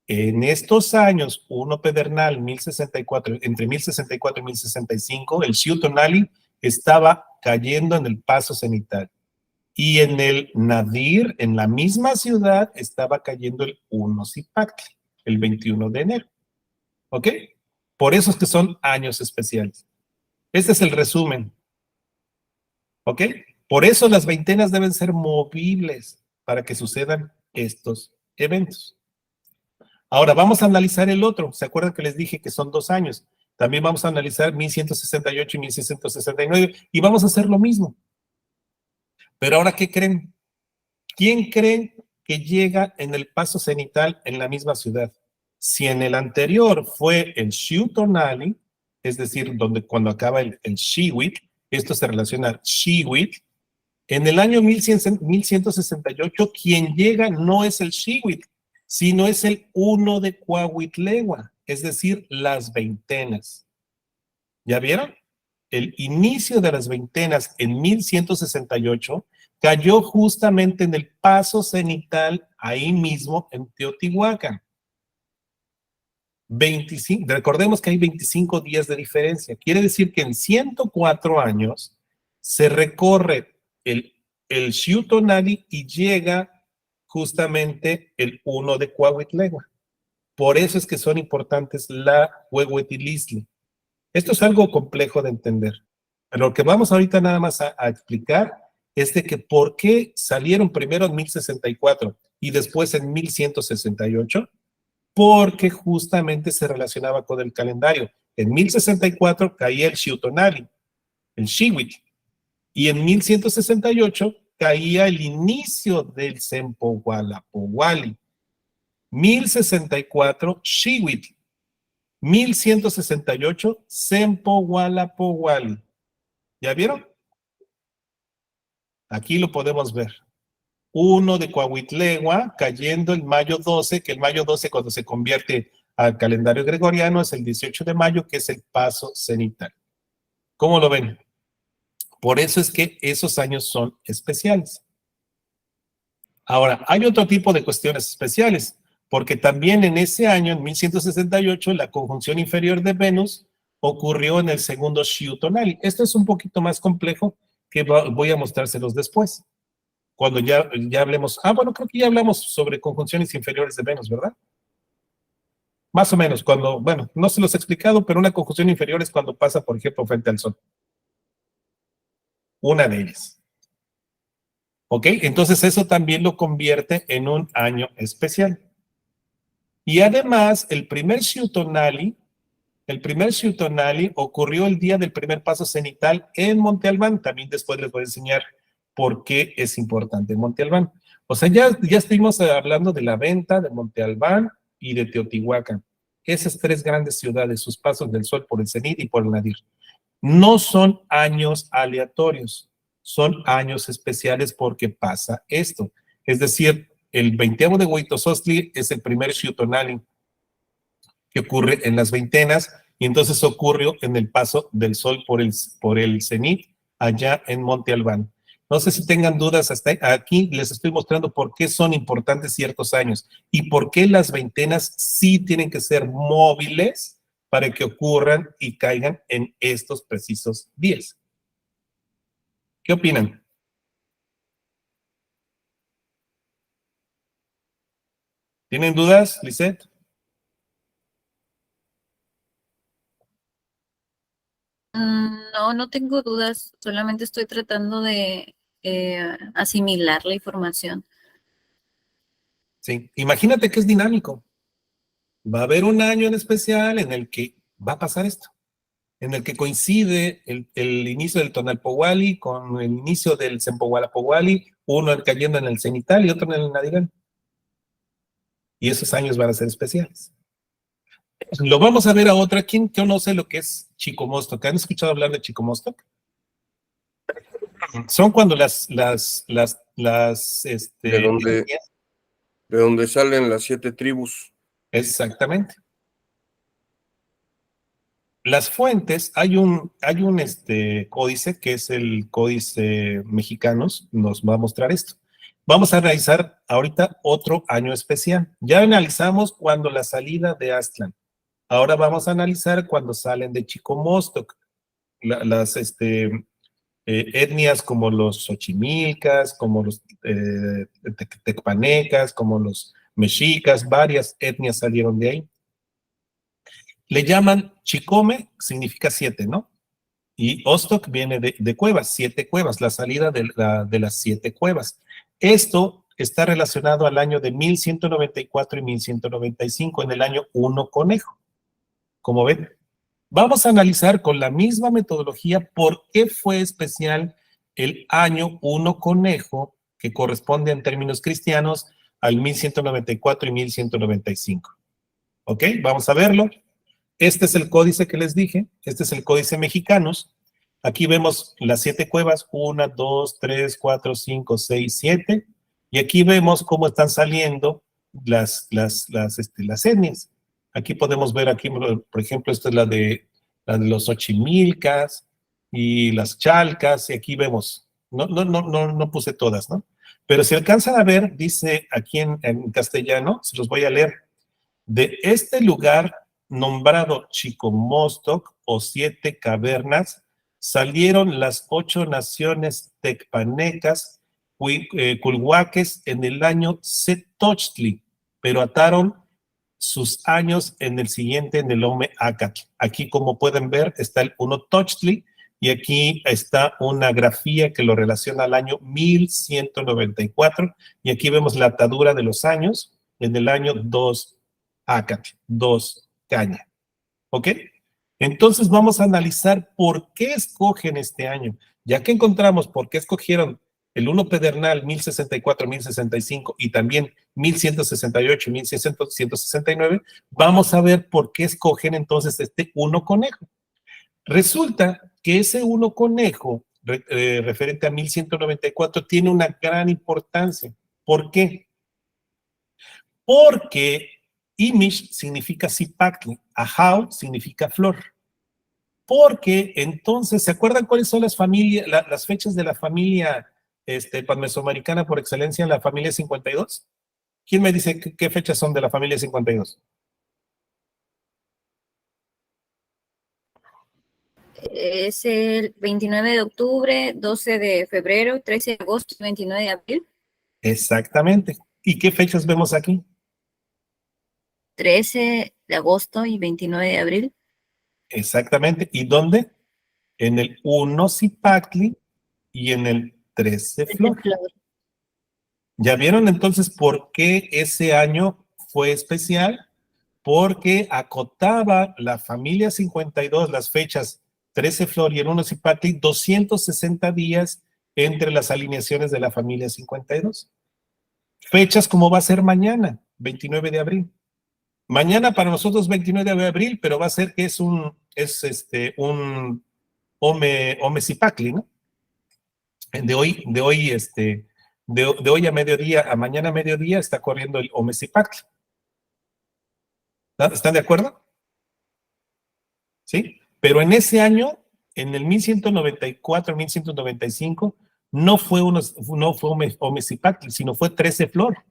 En estos años, 1 Pedernal, 1064, entre 1064 y 1065, el Xiutonali estaba cayendo en el paso cenital. Y en el nadir, en la misma ciudad, estaba cayendo el 1 Zipactli, el 21 de enero. ¿Ok? Por eso es que son años especiales. Este es el resumen. ¿Ok? Por eso las veintenas deben ser movibles para que sucedan estos eventos. Ahora vamos a analizar el otro. ¿Se acuerdan que les dije que son 2 años? También vamos a analizar 1168 y 1669 y vamos a hacer lo mismo. Pero ahora, ¿qué creen? ¿Quién creen que llega en el paso cenital en la misma ciudad? Si en el anterior fue el Xiutonali, es decir, cuando acaba el Xihuitl, esto se relaciona al Xihuitl, en el año 1168, quien llega no es el Xihuitl, sino es el 1 de Coahuitlegua, es decir, las veintenas. ¿Ya vieron? El inicio de las veintenas en 1168 cayó justamente en el paso cenital, ahí mismo en Teotihuacán. 25, recordemos que hay 25 días de diferencia. Quiere decir que en 104 años se recorre el Xiutonali y llega justamente el 1 de Coahuitlegua. Por eso es que son importantes la Huehuetilisli. Esto es algo complejo de entender. Pero lo que vamos ahorita nada más a explicar es de que por qué salieron primero en 1064 y después en 1168, porque justamente se relacionaba con el calendario. En 1064 caía el Xiutonali, el Xihuitl, y en 1168 caía el inicio del Sempohualapohualli. 1064, Xihuitl. 1168, Sempohualapohualli. ¿Ya vieron? Aquí lo podemos ver. 1 de Coahuitlegua cayendo el mayo 12, que el mayo 12 cuando se convierte al calendario gregoriano es el 18 de mayo, que es el paso cenital. ¿Cómo lo ven? Por eso es que esos años son especiales. Ahora, hay otro tipo de cuestiones especiales, porque también en ese año, en 1168, la conjunción inferior de Venus ocurrió en el segundo Xiutonali. Esto es un poquito más complejo que voy a mostrárselos después. Cuando ya hablemos, bueno, creo que ya hablamos sobre conjunciones inferiores de Venus, ¿verdad? Más o menos, cuando, bueno, no se los he explicado, pero una conjunción inferior es cuando pasa, por ejemplo, frente al Sol. Una de ellas. ¿Ok? Entonces eso también lo convierte en un año especial. Y además, el primer Ciutonali ocurrió el día del primer paso cenital en Monte Albán. También después les voy a enseñar por qué es importante Monte Albán. O sea, ya estuvimos hablando de la venta, de Monte Albán y de Teotihuacán. Esas tres grandes ciudades, sus pasos del Sol por el cenit y por el nadir. No son años aleatorios, son años especiales porque pasa esto. Es decir, el 20º de Huitosostli es el primer Ciutonali que ocurre en las veintenas, y entonces ocurrió en el paso del Sol por el cenit, allá en Monte Albán. No sé si tengan dudas hasta aquí, les estoy mostrando por qué son importantes ciertos años y por qué las veintenas sí tienen que ser móviles para que ocurran y caigan en estos precisos días. ¿Qué opinan? ¿Tienen dudas, Lisette? No, no tengo dudas, solamente estoy tratando de asimilar la información. Sí, imagínate que es dinámico. Va a haber un año en especial en el que va a pasar esto, en el que coincide el inicio del Tonalpohualli con el inicio del Sempohualapowalli, uno cayendo en el cenital y otro en el nadiral. Y esos años van a ser especiales. Lo vamos a ver a otra. ¿Quién conoce lo que es Chicomostoc? ¿Han escuchado hablar de Chicomostoc? Son cuando de donde salen las 7 tribus. Exactamente. Las fuentes, hay un códice que es el Códice Mexicanos, nos va a mostrar esto. Vamos a analizar ahorita otro año especial. Ya analizamos cuando la salida de Aztlán. Ahora vamos a analizar cuando salen de Chicomostoc. Las etnias como los Xochimilcas, como los Tecpanecas, como los mexicas, varias etnias salieron de ahí. Le llaman Chicome, significa 7, ¿no? Y Ostoc viene de cuevas, 7 cuevas, la salida de las 7 cuevas. Esto está relacionado al año de 1194 y 1195, en el año 1 conejo. Como ven, vamos a analizar con la misma metodología por qué fue especial el año 1 conejo, que corresponde en términos cristianos al 1194 y 1195. ¿Ok? Vamos a verlo. Este es el códice que les dije, este es el Códice Mexicanos. Aquí vemos las 7 cuevas, 1, 2, 3, 4, 5, 6, 7, y aquí vemos cómo están saliendo las etnias. Aquí podemos ver, aquí, por ejemplo, esta es la de los Xochimilcas y las Chalcas, y aquí vemos, no puse todas, ¿no? Pero si alcanzan a ver, dice aquí en castellano, se los voy a leer, de este lugar nombrado Chicomostoc o 7 cavernas, salieron las 8 naciones tecpanecas, culhuaques en el año Setochtli, pero ataron sus años en el siguiente, en el Ome Acatl. Aquí, como pueden ver, está el 1 Tochtli, y aquí está una grafía que lo relaciona al año 1194, y aquí vemos la atadura de los años en el año 2 Acatl, 2 Caña. ¿Ok? Entonces vamos a analizar por qué escogen este año. Ya que encontramos por qué escogieron el 1 Pedernal 1064, 1065 y también 1168 y 1169, vamos a ver por qué escogen entonces este 1 conejo. Resulta que ese 1 conejo, referente a 1194, tiene una gran importancia. ¿Por qué? Porque Imish significa Zipactli, Ajau significa flor. Porque entonces, ¿se acuerdan cuáles son las fechas de la familia panmesoamericana por excelencia, la familia 52? ¿Quién me dice qué fechas son de la familia 52? es el 29 de octubre, 12 de febrero, 13 de agosto y 29 de abril. Exactamente. ¿Y qué fechas vemos aquí? 13 de agosto y 29 de abril. Exactamente. ¿Y dónde? En el 1 Zipactli y en el 13 Flor. ¿Ya vieron entonces por qué ese año fue especial? Porque acotaba la familia 52, las fechas 13 Flor y el 1 Zipactli, 260 días entre las alineaciones de la familia 52. Fechas como va a ser mañana, 29 de abril. Mañana para nosotros 29 de abril, pero va a ser que es un Ome Zipactli, ¿no? De hoy a mediodía, a mañana a mediodía está corriendo el Ome Zipactli. ¿Están de acuerdo? ¿Sí? Pero en ese año, en el 1194, 1195, no fue Ome Zipactli, sino fue 13 Flor.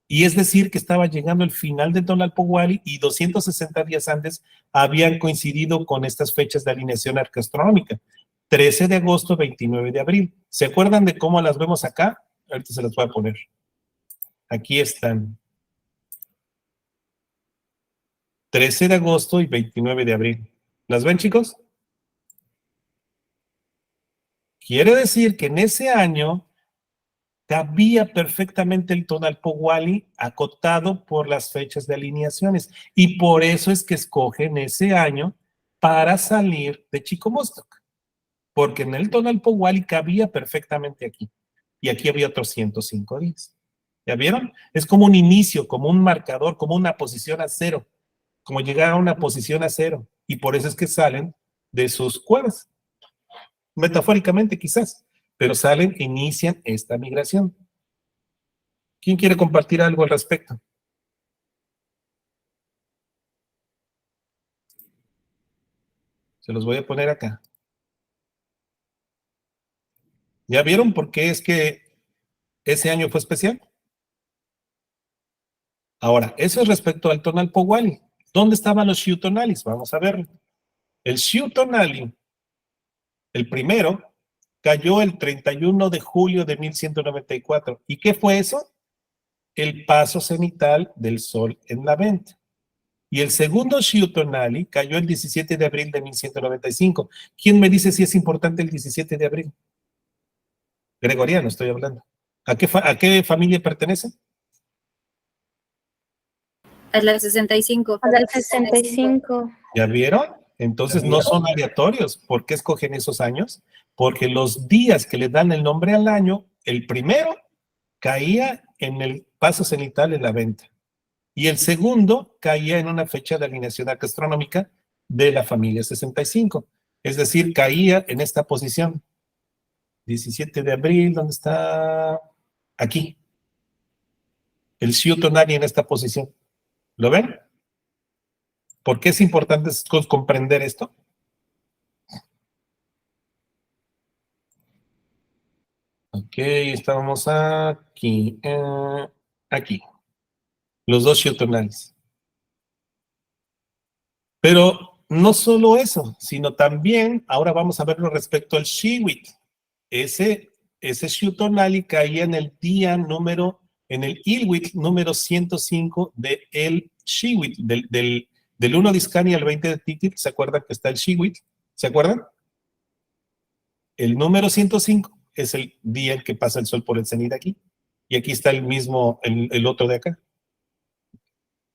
Y es decir, que estaba llegando el final de Tonalpohualli y 260 días antes habían coincidido con estas fechas de alineación arqueastronómica. 13 de agosto, 29 de abril. ¿Se acuerdan de cómo las vemos acá? Ahorita se las voy a poner. Aquí están. 13 de agosto y 29 de abril. ¿Las ven, chicos? Quiere decir que en ese año cabía perfectamente el Tonalpohualli acotado por las fechas de alineaciones. Y por eso es que escogen ese año para salir de Chicomostoc. Porque en el Tonalpohualli cabía perfectamente aquí. Y aquí había otros 105 días. ¿Ya vieron? Es como un inicio, como un marcador, como una posición a cero. Como llegar a una posición a cero. Y por eso es que salen de sus cuevas. Metafóricamente quizás. Pero salen e inician esta migración. ¿Quién quiere compartir algo al respecto? Se los voy a poner acá. ¿Ya vieron por qué es que ese año fue especial? Ahora, eso es respecto al Tonalpohualli. ¿Dónde estaban los Xiutonalis? Vamos a verlo. El Xiutonali, el primero, cayó el 31 de julio de 1194. ¿Y qué fue eso? El paso cenital del sol en la venta. Y el segundo Xiutonali cayó el 17 de abril de 1195. ¿Quién me dice si es importante el 17 de abril? Gregoriano estoy hablando. ¿A qué familia pertenece? A la 65. A la 65. ¿Ya vieron? Entonces no son aleatorios. ¿Por qué escogen esos años? Porque los días que le dan el nombre al año, el primero caía en el paso cenital en la venta. Y el segundo caía en una fecha de alineación astronómica de la familia 65. Es decir, caía en esta posición. 17 de abril, ¿dónde está? Aquí. El Xiutonali en esta posición. ¿Lo ven? ¿Por qué es importante comprender esto? Ok, estábamos aquí. Aquí. Los dos Xiutonalis. Pero no solo eso, sino también, ahora vamos a verlo respecto al Xiwit. Ese Xiutonali caía en el día número, en el Ilwit número 105 de el Xiwit, del 1 de Iscani al 20 de Titit. ¿Se acuerdan que está el Xiwit? ¿Se acuerdan? El número 105 es el día en que pasa el sol por el cenit aquí. Y aquí está el mismo, el otro de acá.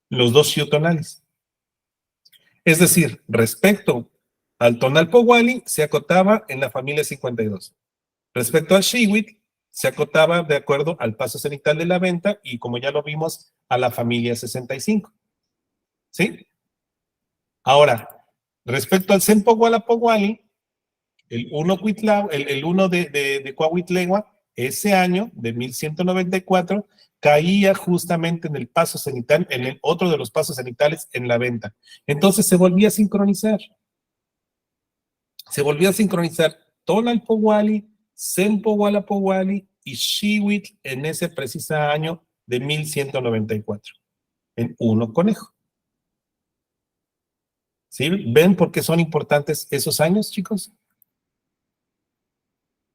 Los dos Xiutonales. Es decir, respecto al Tonalpohualli, se acotaba en la familia 52. Respecto al Xiwit, se acotaba de acuerdo al paso cenital de la venta y, como ya lo vimos, a la familia 65. ¿Sí? Ahora, respecto al Sempohualapohualli, el 1 de Coahuitlegua, ese año, de 1194, caía justamente en el paso cenital, en el otro de los pasos cenitales en la venta. Entonces se volvía a sincronizar. Se volvía a sincronizar Tonalpohualli, Sempohualapohualli y Xiwit en ese preciso año de 1194, en uno conejo. ¿Sí? ¿Ven por qué son importantes esos años, chicos?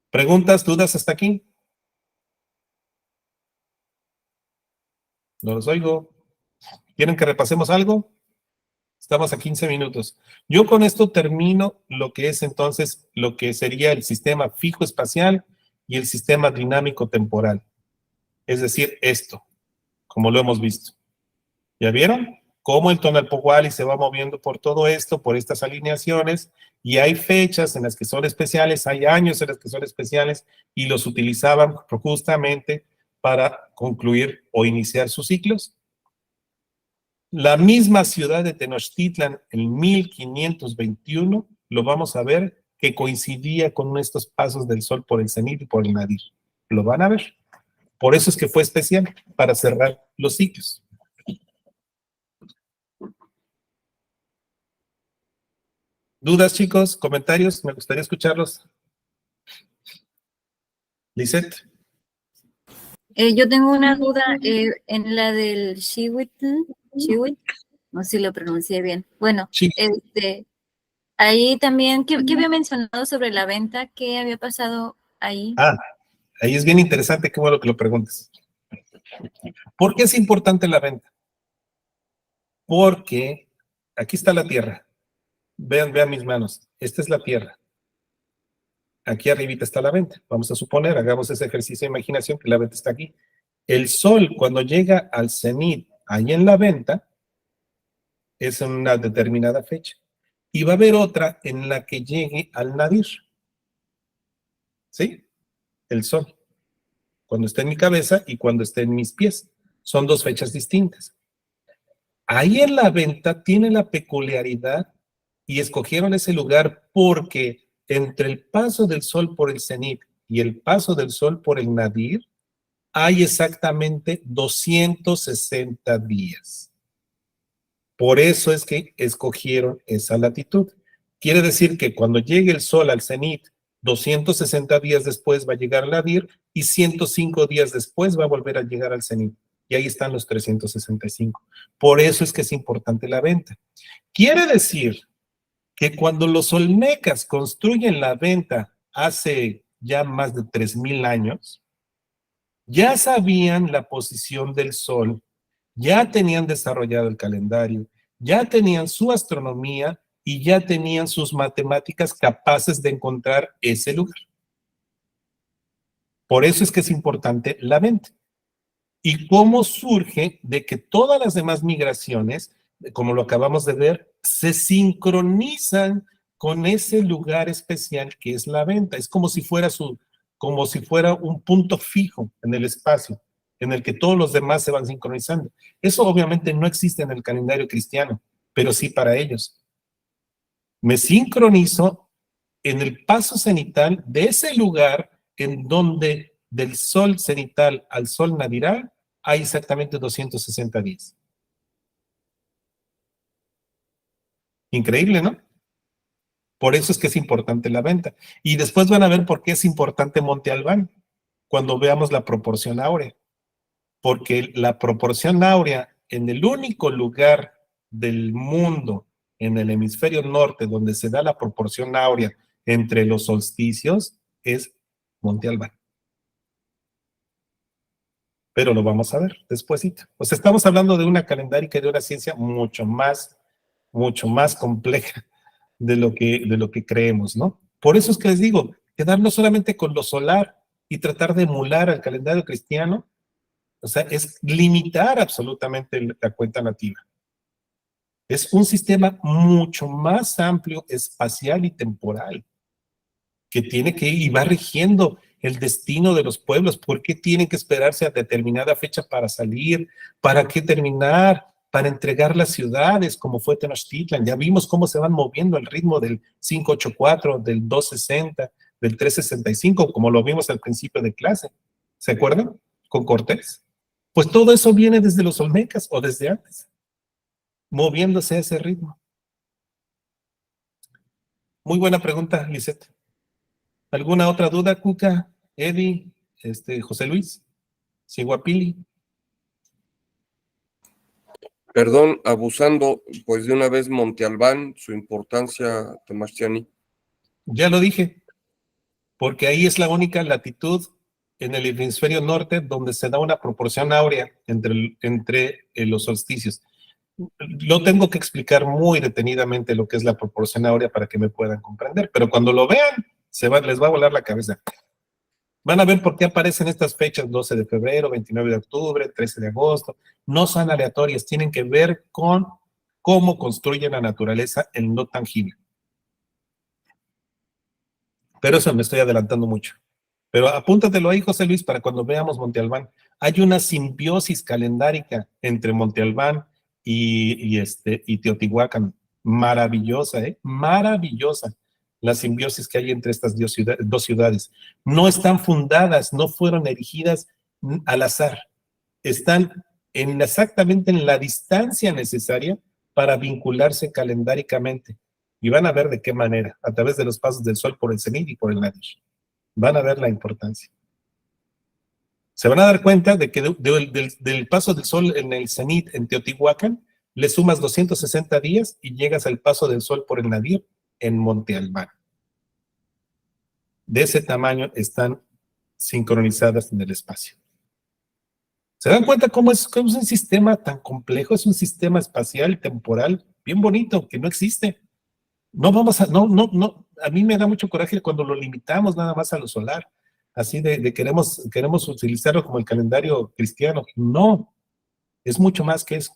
¿Preguntas, dudas hasta aquí? No los oigo. ¿Quieren que repasemos algo? Estamos a 15 minutos. Yo con esto termino lo que es entonces lo que sería el sistema fijo espacial y el sistema dinámico temporal. Es decir, esto, como lo hemos visto. ¿Ya vieron? Cómo el Tonalpohualli Wally se va moviendo por todo esto, por estas alineaciones, y hay fechas en las que son especiales, hay años en las que son especiales, y los utilizaban justamente para concluir o iniciar sus ciclos. La misma ciudad de Tenochtitlan en 1521, lo vamos a ver, que coincidía con estos pasos del sol por el cenit y por el nadir. Lo van a ver. Por eso es que fue especial, para cerrar los ciclos. ¿Dudas, chicos? ¿Comentarios? Me gustaría escucharlos. Lisette. Yo tengo una duda en la del Xihuitl, no sé si lo pronuncié bien. Bueno, Sí. ahí también, ¿qué había mencionado sobre la venta? ¿Qué había pasado ahí? Ah, ahí es bien interesante, qué bueno que lo preguntes. ¿Por qué es importante la venta? Porque aquí está la Tierra. Vean mis manos. Esta es la Tierra. Aquí arribita está la venta. Vamos a suponer, hagamos ese ejercicio de imaginación que la venta está aquí. El Sol, cuando llega al cenit, ahí en la venta, es en una determinada fecha. Y va a haber otra en la que llegue al nadir. ¿Sí? El Sol. Cuando esté en mi cabeza y cuando esté en mis pies. Son dos fechas distintas. Ahí en la venta tiene la peculiaridad y escogieron ese lugar porque entre el paso del sol por el cenit y el paso del sol por el nadir hay exactamente 260 días. Por eso es que escogieron esa latitud. Quiere decir que cuando llegue el sol al cenit, 260 días después va a llegar al nadir y 105 días después va a volver a llegar al cenit. Y ahí están los 365. Por eso es que es importante la venta. Quiere decir que cuando los olmecas construyen la venta hace ya más de 3000 años, ya sabían la posición del sol, ya tenían desarrollado el calendario, ya tenían su astronomía y ya tenían sus matemáticas capaces de encontrar ese lugar. Por eso es que es importante la venta. ¿Y cómo surge de que todas las demás migraciones, como lo acabamos de ver, se sincronizan con ese lugar especial que es la venta? Es como si fuera un punto fijo en el espacio, en el que todos los demás se van sincronizando. Eso obviamente no existe en el calendario cristiano, pero sí para ellos. Me sincronizo en el paso cenital de ese lugar en donde del sol cenital al sol nadiral hay exactamente 260 días. Increíble, ¿no? Por eso es que es importante la venta. Y después van a ver por qué es importante Monte Albán, cuando veamos la proporción áurea. Porque la proporción áurea en el único lugar del mundo, en el hemisferio norte, donde se da la proporción áurea entre los solsticios, es Monte Albán. Pero lo vamos a ver despuesito. O sea, estamos hablando de una calendárica y de una ciencia mucho más compleja de lo que creemos, ¿no? Por eso es que les digo, quedarnos solamente con lo solar y tratar de emular al calendario cristiano, o sea, es limitar absolutamente la cuenta nativa. Es un sistema mucho más amplio, espacial y temporal, que tiene que ir y va rigiendo el destino de los pueblos. ¿Por qué tienen que esperarse a determinada fecha para salir? ¿Para qué terminar? Para entregar las ciudades, como fue Tenochtitlan. Ya vimos cómo se van moviendo el ritmo del 584, del 260, del 365, como lo vimos al principio de clase. ¿Se acuerdan? Con Cortés. Pues todo eso viene desde los olmecas o desde antes, moviéndose a ese ritmo. Muy buena pregunta, Lisette. ¿Alguna otra duda, Cuca, Eddie, José Luis, Siguapili? Perdón, abusando, pues de una vez Monte Albán, su importancia, Tomastiani. Ya lo dije, porque ahí es la única latitud en el hemisferio norte donde se da una proporción áurea entre los solsticios. Lo tengo que explicar muy detenidamente lo que es la proporción áurea para que me puedan comprender, pero cuando lo vean, les va a volar la cabeza. Van a ver por qué aparecen estas fechas, 12 de febrero, 29 de octubre, 13 de agosto. No son aleatorias, tienen que ver con cómo construye la naturaleza el no tangible. Pero eso me estoy adelantando mucho. Pero apúntatelo ahí, José Luis, para cuando veamos Monte Albán. Hay una simbiosis calendárica entre Monte Albán y Teotihuacán. Maravillosa, ¿eh? Maravillosa la simbiosis que hay entre estas dos ciudades. No están fundadas, no fueron erigidas al azar. Están exactamente en la distancia necesaria para vincularse calendáricamente. Y van a ver de qué manera, a través de los pasos del sol por el cenit y por el nadir. Van a ver la importancia. Se van a dar cuenta de que del paso del sol en el cenit en Teotihuacán, le sumas 260 días y llegas al paso del sol por el nadir en Monte Albán. De ese tamaño están sincronizadas en el espacio. ¿Se dan cuenta cómo es un sistema tan complejo? Es un sistema espacial, temporal, bien bonito, que no existe. No, a mí me da mucho coraje cuando lo limitamos nada más a lo solar, así de queremos utilizarlo como el calendario cristiano. No, es mucho más que eso.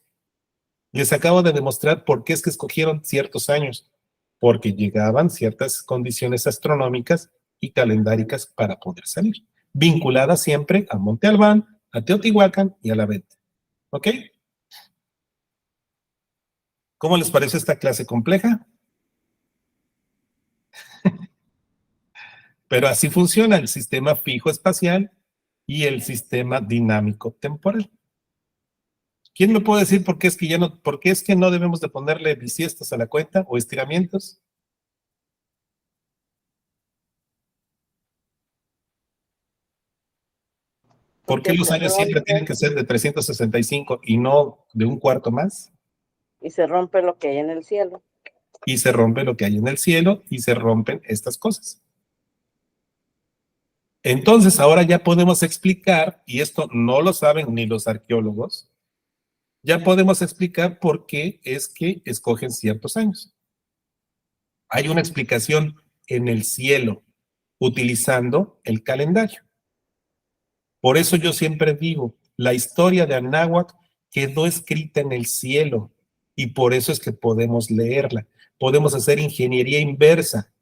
Les acabo de demostrar por qué es que escogieron ciertos años, porque llegaban ciertas condiciones astronómicas y calendáricas para poder salir, vinculadas siempre a Monte Albán, a Teotihuacán y a la Venta. ¿Ok? ¿Cómo les parece esta clase compleja? Pero así funciona el sistema fijo espacial y el sistema dinámico temporal. ¿Quién me puede decir por qué es que no debemos de ponerle bisiestas a la cuenta o estiramientos? ¿Por qué los años siempre tienen que ser de 365 y no de un cuarto más? Y se rompe lo que hay en el cielo. Y se rompe lo que hay en el cielo y se rompen estas cosas. Entonces, ahora ya podemos explicar, y esto no lo saben ni los arqueólogos, ya podemos explicar por qué es que escogen ciertos años. Hay una explicación en el cielo utilizando el calendario. Por eso yo siempre digo, la historia de Anáhuac quedó escrita en el cielo y por eso es que podemos leerla. Podemos hacer ingeniería inversa.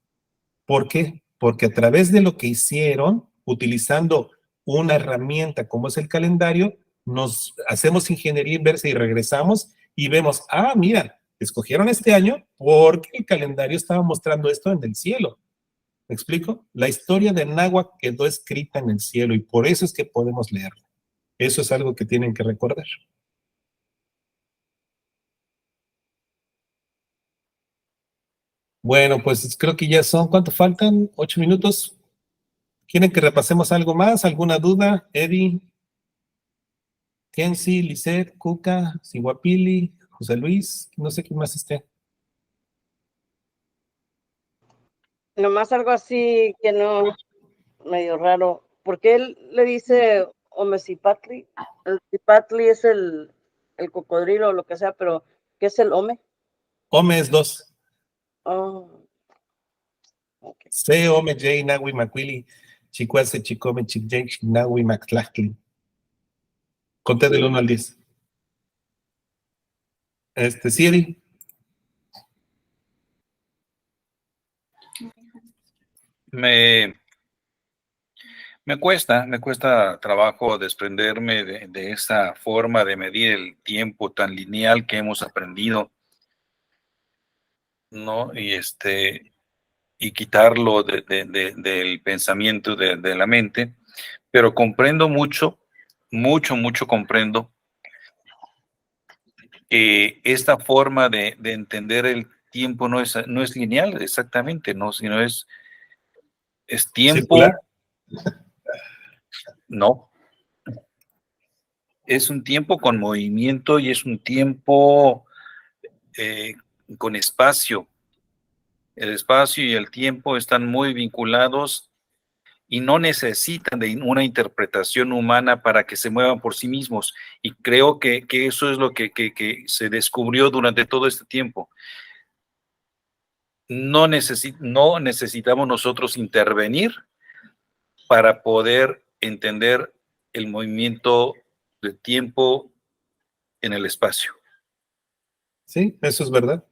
¿Por qué? Porque a través de lo que hicieron, utilizando una herramienta como es el calendario, nos hacemos ingeniería inversa y regresamos y vemos, mira, escogieron este año porque el calendario estaba mostrando esto en el cielo. ¿Me explico? La historia de Anáhuac quedó escrita en el cielo y por eso es que podemos leerla. Eso es algo que tienen que recordar. Bueno, pues creo que ya son, ¿cuánto faltan? 8 minutos. ¿Quieren que repasemos algo más? ¿Alguna duda? Eddie, Kenzie, Lisette, Cuca, Siguapili, José Luis, no sé quién más esté. Nomás algo así que no, medio raro. ¿Por qué él le dice Omecipatli? El Cipatli es el cocodrilo o lo que sea, pero ¿qué es el Ome? Ome es 2. Oh, okay. C, Ome, J, Nahui, Macuili, Chicuase, Chicome, Chicjay, Nahui, Mactlactli. Conté del 1 al 10. Siri. Me cuesta trabajo desprenderme de esa forma de medir el tiempo tan lineal que hemos aprendido, ¿no? Y quitarlo del pensamiento de la mente, pero comprendo mucho comprendo que esta forma de entender el tiempo no es lineal exactamente, ¿no? Sino es tiempo. ¿Circular? No. es un tiempo con movimiento y es un tiempo con espacio. El espacio y el tiempo están muy vinculados y no necesitan de una interpretación humana para que se muevan por sí mismos. Y creo que eso es lo que se descubrió durante todo este tiempo. No necesitamos nosotros intervenir para poder entender el movimiento de tiempo en el espacio. Sí, eso es verdad.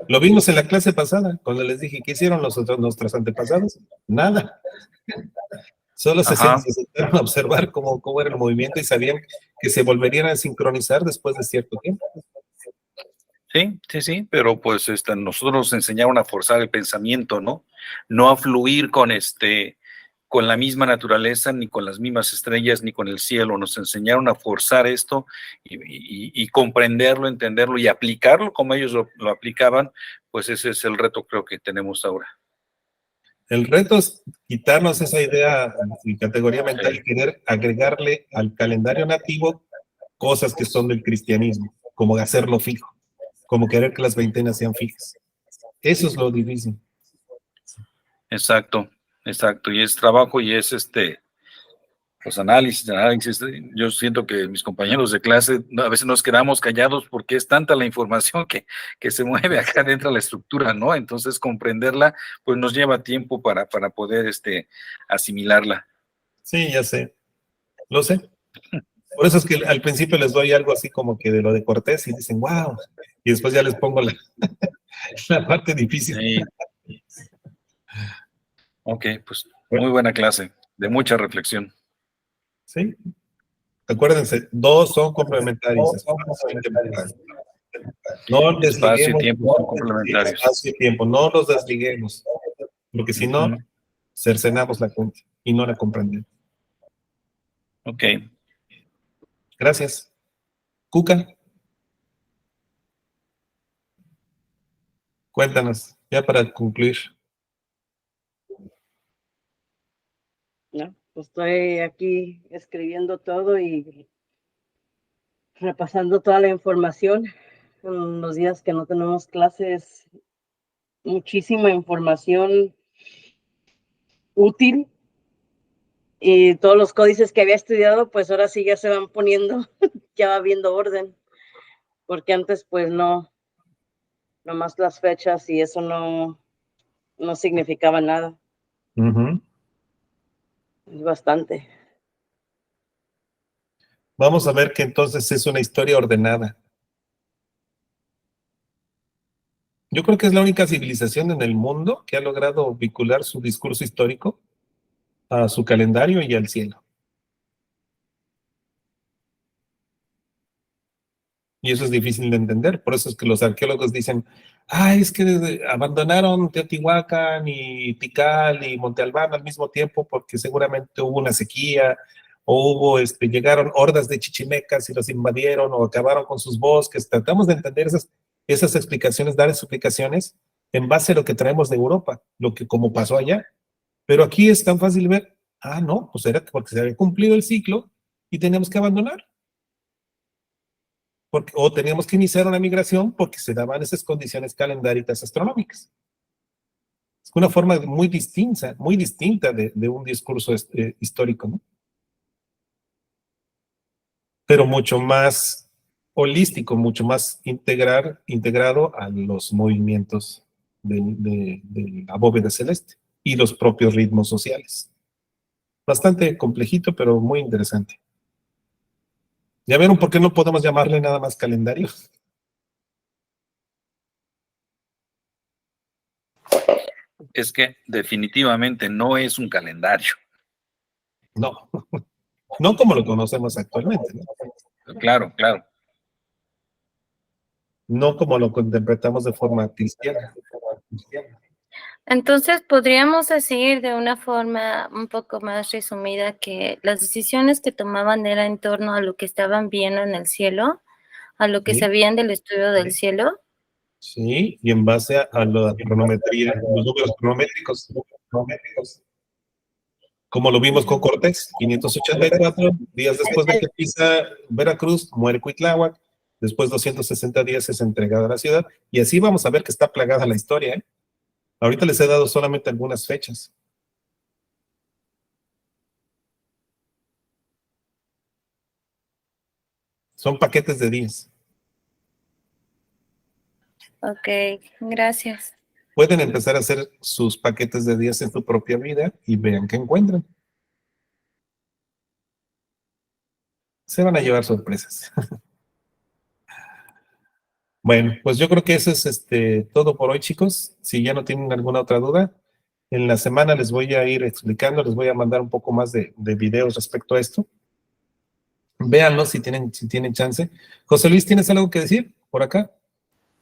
Lo vimos en la clase pasada, cuando les dije, ¿qué hicieron nuestros antepasados? Nada. Solo se Ajá. sentaron a observar cómo era el movimiento y sabían que se volverían a sincronizar después de cierto tiempo. Sí, pero pues nosotros nos enseñaron a forzar el pensamiento, ¿no? No a fluir con la misma naturaleza, ni con las mismas estrellas, ni con el cielo. Nos enseñaron a forzar esto y comprenderlo, entenderlo y aplicarlo como ellos lo aplicaban. Pues ese es el reto, creo, que tenemos ahora. El reto es quitarnos esa idea y categoría mental y querer agregarle al calendario nativo cosas que son del cristianismo, como hacerlo fijo, como querer que las veintenas sean fijas. Eso es lo difícil. Exacto. Y es trabajo y es pues análisis. Yo siento que mis compañeros de clase a veces nos quedamos callados porque es tanta la información que se mueve acá dentro de la estructura, ¿no? Entonces comprenderla, pues nos lleva tiempo para poder asimilarla. Sí, ya sé. Lo sé. Por eso es que al principio les doy algo así como que de lo de Cortés y dicen, wow. Y después ya les pongo la parte difícil. Sí. Ok, pues muy buena clase, de mucha reflexión. Sí. Acuérdense, dos son complementarios. No Espacio y desliguemos tiempo son complementarios. espacio y tiempo, no los desliguemos, porque si no, cercenamos la cuenta y no la comprendemos. Ok. Gracias. Cuca, cuéntanos, ya para concluir. No, pues estoy aquí escribiendo todo y repasando toda la información. En los días que no tenemos clases, muchísima información útil y todos los códices que había estudiado, pues ahora sí ya se van poniendo, ya va viendo orden, porque antes pues no, nomás las fechas y eso no significaba nada. Uh-huh. Es bastante. Vamos a ver que entonces es una historia ordenada. Yo creo que es la única civilización en el mundo que ha logrado vincular su discurso histórico a su calendario y al cielo. Y eso es difícil de entender. Por eso es que los arqueólogos dicen, es que abandonaron Teotihuacán y Tikal y Monte Albán al mismo tiempo porque seguramente hubo una sequía o llegaron hordas de chichimecas y los invadieron o acabaron con sus bosques. Tratamos de entender esas explicaciones, dar explicaciones en base a lo que traemos de Europa, lo que como pasó allá. Pero aquí es tan fácil ver, no, pues era porque se había cumplido el ciclo y teníamos que abandonar. O teníamos que iniciar una migración porque se daban esas condiciones calendáricas astronómicas. Es una forma muy distinta de un discurso histórico, ¿no? Pero mucho más holístico, mucho más integrado a los movimientos de la bóveda celeste y los propios ritmos sociales. Bastante complejito, pero muy interesante. ¿Ya vieron por qué no podemos llamarle nada más calendario? Es que definitivamente no es un calendario. No, no como lo conocemos actualmente, ¿no? Claro. No como lo interpretamos de forma cristiana. Entonces, podríamos decir de una forma un poco más resumida que las decisiones que tomaban eran en torno a lo que estaban viendo en el cielo, a lo que Sí. sabían del estudio del cielo. Sí, y en base a la cronometría, los números cronométricos. como lo vimos con Cortés, 584, días después de que pisa Veracruz, muere Cuitláhuac, después 260 días es entregada a la ciudad, y así vamos a ver que está plagada la historia, ¿eh? Ahorita les he dado solamente algunas fechas. Son paquetes de días. Ok, gracias. Pueden empezar a hacer sus paquetes de días en su propia vida y vean qué encuentran. Se van a llevar sorpresas. Bueno, pues yo creo que eso es todo por hoy, chicos. Si ya no tienen alguna otra duda, en la semana les voy a ir explicando, les voy a mandar un poco más de videos respecto a esto. Véanlo si tienen chance. José Luis, ¿tienes algo que decir por acá?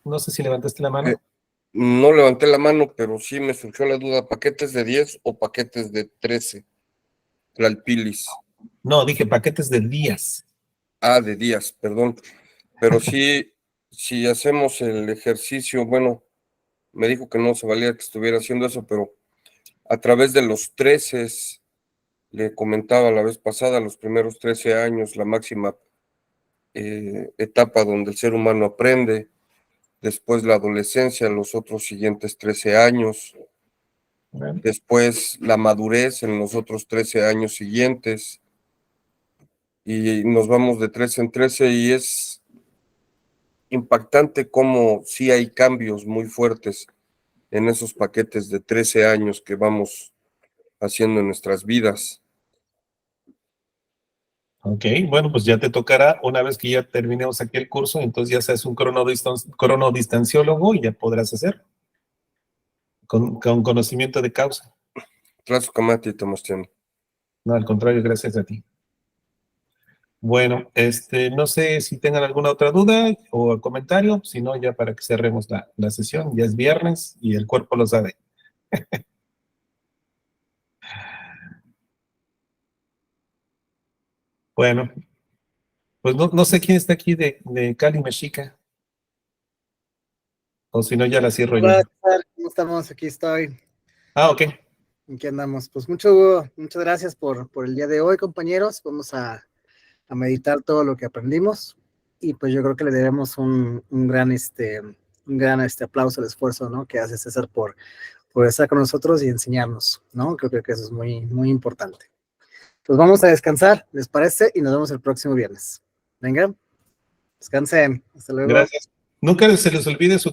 No sé si levantaste la mano. No levanté la mano, pero sí me surgió la duda, ¿paquetes de 10 o paquetes de 13? Tlalpilis. No, dije paquetes de días. Ah, de días, perdón. Pero sí, si hacemos el ejercicio, bueno, me dijo que no se valía que estuviera haciendo eso, pero a través de los 13, le comentaba la vez pasada, los primeros 13 años, la máxima etapa donde el ser humano aprende, después la adolescencia, los otros siguientes 13 años, después la madurez en los otros 13 años siguientes, y nos vamos de 13 en 13, y es impactante cómo sí hay cambios muy fuertes en esos paquetes de 13 años que vamos haciendo en nuestras vidas. Ok, bueno, pues ya te tocará, una vez que ya terminemos aquí el curso, entonces ya seas un cronodistanciólogo y ya podrás hacer con conocimiento de causa. Tras Kamati Tomastiano. No, al contrario, gracias a ti. Bueno, no sé si tengan alguna otra duda o comentario, si no, ya para que cerremos la sesión, ya es viernes y el cuerpo lo sabe. Bueno, pues no sé quién está aquí de Cali, Mexica. O si no, ya la cierro yo. Hola, ¿qué tal? ¿Cómo estamos? Aquí estoy. Ah, ok. Aquí andamos. Pues muchas gracias por el día de hoy, compañeros. Vamos a meditar todo lo que aprendimos y pues yo creo que le debemos un gran aplauso al esfuerzo, ¿no?, que hace César por estar con nosotros y enseñarnos, ¿no? Creo que eso es muy, muy importante. Pues vamos a descansar, ¿les parece? Y nos vemos el próximo viernes. Venga, descansen. Hasta luego. Gracias. Nunca se les olvide su